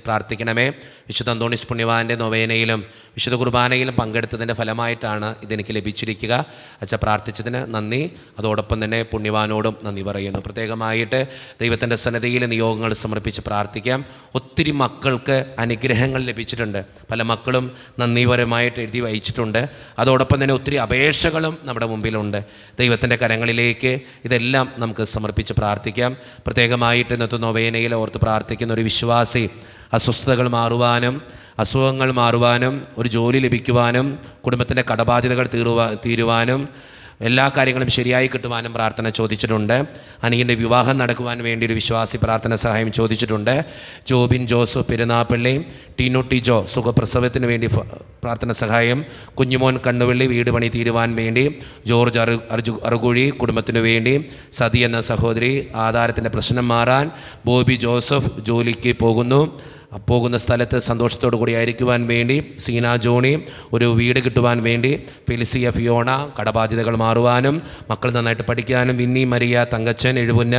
പ്രാർത്ഥിക്കണമേ. വിശുദ്ധ അന്തോണീസ് പുണ്യവാൻ്റെ നൊവേനയിലും വിശുദ്ധ കുർബാനയിലും പങ്കെടുത്തതിൻ്റെ ഫലമായിട്ടാണ് ഇതെനിക്ക് ലഭിച്ചിരിക്കുക. അച്ഛ പ്രാർത്ഥിച്ചതിന് നന്ദി. അതോടൊപ്പം തന്നെ പുണ്യവാനോടും നന്ദി പറയുന്നു. പ്രത്യേകമായിട്ട് ദൈവത്തിൻ്റെ സന്നിധിയിൽ നിയോഗങ്ങൾ സമർപ്പിച്ച് പ്രാർത്ഥിക്കാം. ഒത്തിരി മക്കൾക്ക് അനുഗ്രഹങ്ങൾ ലഭിച്ചിട്ടുണ്ട്. പല മക്കളും നന്ദിപരമായിട്ട് എഴുതി വഹിച്ചിട്ടുണ്ട്. അതോടൊപ്പം തന്നെ ഒത്തിരി അപേക്ഷകളും നമ്മുടെ മുമ്പിലുണ്ട്. ദൈവത്തിൻ്റെ കരങ്ങളിലേക്ക് ഇതെല്ലാം നമുക്ക് സമർപ്പിച്ച് പ്രാർത്ഥിക്കാം. പ്രത്യേകമായിട്ട് ഇന്നത്തെ നൊവേനയിൽ ഓർത്ത് പ്രാർത്ഥിക്കുന്ന ഒരു വിശ്വാസി അസ്വസ്ഥതകൾ മാറുവാനും അസുഖങ്ങൾ മാറുവാനും ഒരു ജോലി ലഭിക്കുവാനും കുടുംബത്തിൻ്റെ കടബാധ്യതകൾ തീരുവാനും എല്ലാ കാര്യങ്ങളും ശരിയായി കിട്ടുവാനും പ്രാർത്ഥന ചോദിച്ചിട്ടുണ്ട്. അനിയൻ്റെ വിവാഹം നടക്കുവാൻ വേണ്ടി ഒരു വിശ്വാസി പ്രാർത്ഥന സഹായം ചോദിച്ചിട്ടുണ്ട്. ജോബിൻ ജോസഫ് പെരുന്നാപ്പള്ളി, ടീനു ടിജോ സുഖപ്രസവത്തിന് വേണ്ടി പ്രാർത്ഥന സഹായം. കുഞ്ഞുമോൻ കണ്ണുവള്ളി വീട് പണി തീരുവാൻ വേണ്ടി. ജോർജ് അറുകുഴി കുടുംബത്തിനു വേണ്ടി. സതി എന്ന സഹോദരി ആധാരത്തിൻ്റെ പ്രശ്നം മാറാൻ. ബോബി ജോസഫ് ജോലിക്ക് പോകുന്ന സ്ഥലത്ത് സന്തോഷത്തോടു കൂടി ആയിരിക്കുവാൻ വേണ്ടി. സീന ജോണി ഒരു വീട് കിട്ടുവാൻ വേണ്ടി. ഫെലിസിയ ഫിയോണ കടബാധ്യതകൾ മാറുവാനും മക്കൾ നന്നായിട്ട് പഠിക്കാനും. Winnie Maria Thankachan Ezhupunna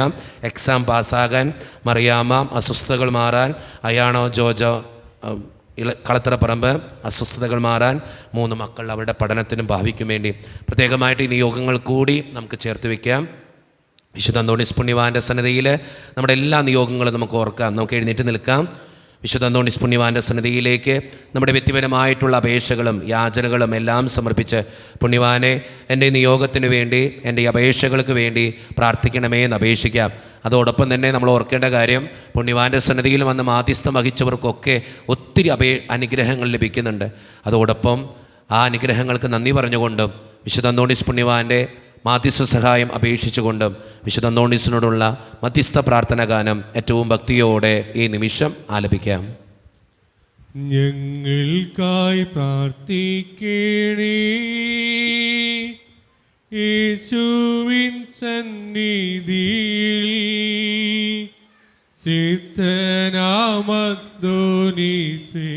exam പാസ്സാകാൻ. മറിയാമ്മ അസ്വസ്ഥതകൾ മാറാൻ. അയാണോ ജോജോ കളത്തറപ്പറമ്പ് അസ്വസ്ഥതകൾ മാറാൻ. 3 മക്കൾ അവരുടെ പഠനത്തിനും ഭാവിക്കും വേണ്ടി. പ്രത്യേകമായിട്ട് ഈ നിയോഗങ്ങൾ കൂടി നമുക്ക് ചേർത്ത് വയ്ക്കാം. വിശുദ്ധ അന്തോണീസ് പുണ്യവാൻ്റെ സന്നിധിയിൽ നമ്മുടെ എല്ലാ നിയോഗങ്ങളും നമുക്ക് ഓർക്കാം. നമുക്ക് എഴുന്നേറ്റ് നിൽക്കാം. വിശുദ്ധ അന്തോണീസ് പുണ്യവാൻ്റെ സന്നിധിയിലേക്ക് നമ്മുടെ വ്യക്തിപരമായിട്ടുള്ള അപേക്ഷകളും യാചനകളും എല്ലാം സമർപ്പിച്ച് പുണ്യവാനെ എൻ്റെ നിയോഗത്തിന് വേണ്ടി, എൻ്റെ അപേക്ഷകൾക്ക് വേണ്ടി പ്രാർത്ഥിക്കണമേ എന്ന് അപേക്ഷിക്കാം. അതോടൊപ്പം തന്നെ നമ്മൾ ഓർക്കേണ്ട കാര്യം, പുണ്യവാൻ്റെ സന്നിധിയിൽ വന്ന് മാധ്യസ്ഥം വഹിച്ചവർക്കൊക്കെ ഒത്തിരി അനുഗ്രഹങ്ങൾ ലഭിക്കുന്നുണ്ട്. അതോടൊപ്പം ആ അനുഗ്രഹങ്ങൾക്ക് നന്ദി പറഞ്ഞുകൊണ്ടും വിശുദ്ധ അന്തോണീസ് പുണ്യവാൻ്റെ മാധ്യസ്ഥ സഹായം അപേക്ഷിച്ചുകൊണ്ടും വിശുദ്ധ അന്തോണീസിനോടുള്ള മധ്യസ്ഥ പ്രാർത്ഥന ഗാനം ഏറ്റവും ഭക്തിയോടെ ഈ നിമിഷം ആലപിക്കാം. ഞങ്ങൾക്കായി പ്രാർത്ഥിക്കണേ യേശുവിൻ സന്നിധിയിൽ. സിദ്ധനാമദ്ദോനീസേ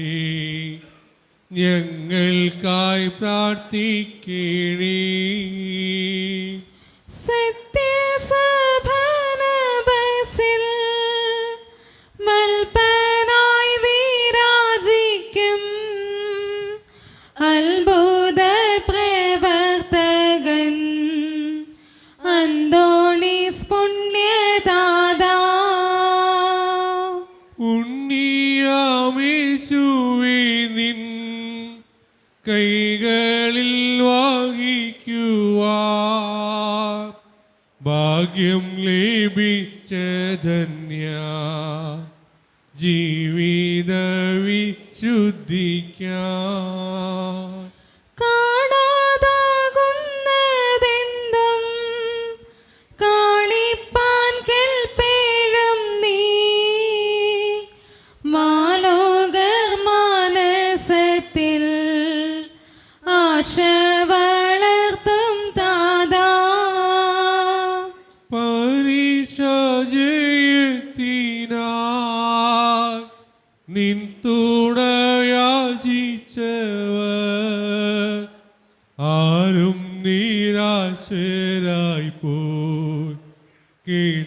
ഞങ്ങൾക്കായി പ്രാർത്ഥിക്കണേ. സത്യസഭനബസിൽ മൽപ്പനായി വിരാജിക്കും അത്ഭുത പ്രവർത്തകൻ അന്തോണീസ് പുണ്യദാതാ. ഉണ്ണിയാമേശുവേ നിൻ കൈകളിൽ വഹിക്കുവാൻ ഭാഗ്യം ലഭിച്ച ധന്യ ജീവിത വിശുദ്ധിക്കാൻ. കാണാതാകുന്നതെന്തും കാണിപ്പാൻ കെൽപ്പേഴും നീ മാലോ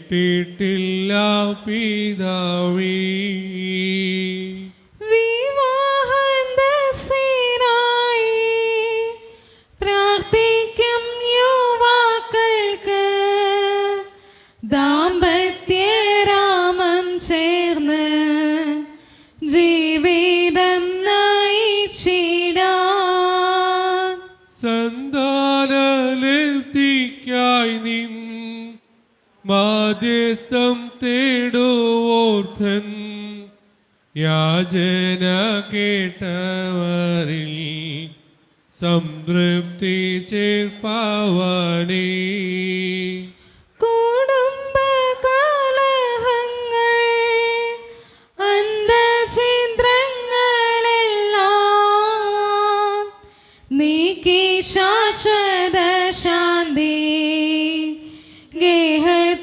കേട്ടിട്ടില്ല പിതാവേ. വിവാഹന്തസ്സിനായി പ്രാർത്ഥിക്കും യുവാക്കൾക്ക് ദാമ്പത്യരാമം ചേർന്ന് ജീവിതം നയിച്ചിടാൻ സന്താനലബ്ധിക്കായി നിൻ മാധ്യസ്ഥം തേടുവോർദ്ധൻ യാചന കേട്ടവരിൽ സംതൃപ്തി ചേർപ്പവനേ. കുടുംബകലഹങ്ങൾ അന്തഛിദ്രങ്ങളെല്ലാം നീക്കി ശാശ്വത ശാന്തി ഗേഹത്തിനിടുവാൻ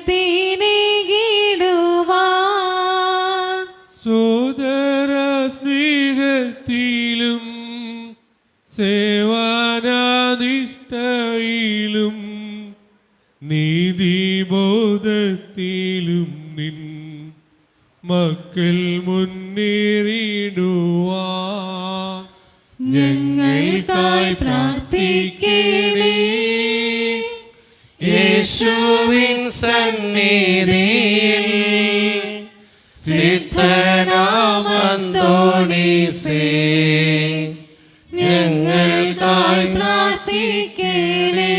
സോദര സ്നേഹത്തിലും സേവനാനിഷ്ഠയിലും നീതിബോധത്തിലും നിൻ മക്കൾ മുന്നേറിടുവാൻ ഞങ്ങൾക്കായി പ്രാർത്ഥിക്കണേ. യേശുവിൻ സന്നിധിയിൽ സിദ്ധനാമന്തോണീസേ ഞങ്ങൾക്കായി പ്രാർത്ഥിക്കണേ.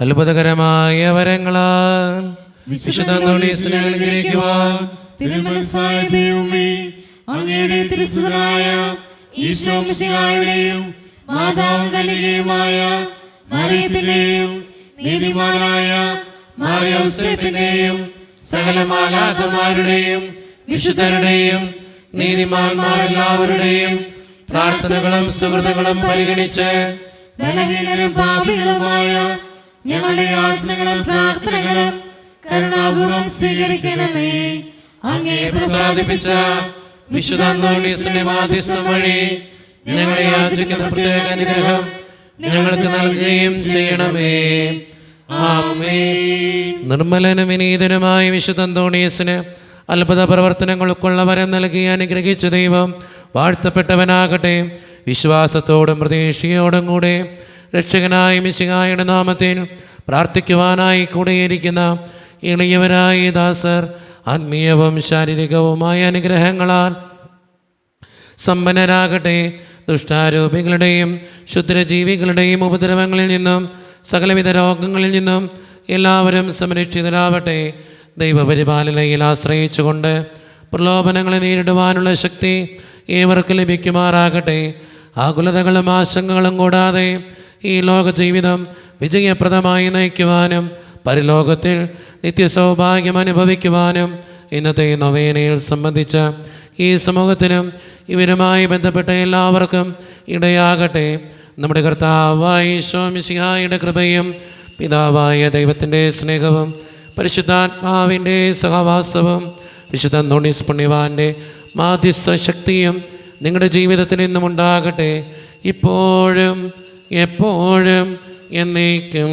അത്ഭുതകരമായ വരങ്ങളാൽ വിശുദ്ധ അന്തോണീസിനെ അനുഗ്രഹിക്കുവാൻ തിരുമനസ്സായ ദൈവമേ, അങ്ങയുടെ തിരുസുതനായ ഈശോ മിശിഹായുടെയും മാതാവ് കന്യകയുമായ മറിയത്തിന്റെയും നീതിമാനായ മാർയൗസേപ്പിന്റെയും സകല മാലാഖമാരുടെയും വിശുദ്ധരുടെയും നീതിമാന്മാരെല്ലാവരുടെയും പ്രാർത്ഥനകളും സുഹൃത്തുക്കളും പരിഗണിച്ച് ബലഹീനരും പാപികളുമായ ഞങ്ങളുടെ യാചനകളും പ്രാർത്ഥനകളും കരുണാപൂർവം സ്വീകരിക്കണമേ. അങ്ങേ പ്രസാദിപ്പിച്ച വിശുദ്ധ അന്തോണീസിന്റെ മാധ്യസ്ഥം വഴി ഞങ്ങളെ യാചിക്കുന്ന പ്രത്യേക അനുഗ്രഹം ഞങ്ങൾക്ക് നൽകുകയും ചെയ്യണമേ. ആമേൻ. നിർമ്മലനും വിനീതനുമായ വിശുദ്ധ അന്തോണീസിന് അത്ഭുത പ്രവർത്തനങ്ങൾക്കുള്ള വരം നൽകി അനുഗ്രഹിച്ച ദൈവം വാഴ്ത്തപ്പെട്ടവനാകട്ടെ. വിശ്വാസത്തോടും പ്രതീക്ഷയോടും കൂടെ രക്ഷകനായ മിശിഹായുടെ നാമത്തിൽ പ്രാർത്ഥിക്കുവാനായി കൂടെയിരിക്കുന്ന എളിയവരായ ദാസർ ആത്മീയവും ശാരീരികവുമായ അനുഗ്രഹങ്ങളാൽ സമ്പന്നരാകട്ടെ. ദുഷ്ടാരൂപികളുടെയും ക്ഷുദ്രജീവികളുടെയും ഉപദ്രവങ്ങളിൽ നിന്നും സകലവിധ രോഗങ്ങളിൽ നിന്നും എല്ലാവരും സംരക്ഷിതരാവട്ടെ. ദൈവപരിപാലനയിൽ ആശ്രയിച്ചുകൊണ്ട് പ്രലോഭനങ്ങളെ നേരിടുവാനുള്ള ശക്തി ഏവർക്കും ലഭിക്കുമാറാകട്ടെ. ആകുലതകളും ആശങ്കകളും കൂടാതെ ഈ ലോക ജീവിതം വിജയപ്രദമായി നയിക്കുവാനും പരലോകത്തിൽ നിത്യസൗഭാഗ്യം അനുഭവിക്കുവാനും ഇന്നത്തെ നൊവേനയിൽ സംബന്ധിച്ച ഈ സമൂഹത്തിനും ഇവരുമായി ബന്ധപ്പെട്ട എല്ലാവർക്കും ഇടയാകട്ടെ. നമ്മുടെ കർത്താവായ ഈശോ മിശിഹായുടെ കൃപയും പിതാവായ ദൈവത്തിൻ്റെ സ്നേഹവും പരിശുദ്ധാത്മാവിൻ്റെ സഹവാസവും വിശുദ്ധ അന്തോണീസ് പുണ്യവാൻ്റെ മാധ്യസ്ഥ ശക്തിയും നിങ്ങളുടെ ജീവിതത്തിൽ നിന്നും ഉണ്ടാകട്ടെ, ഇപ്പോഴും എപ്പോഴും എന്നേക്കും.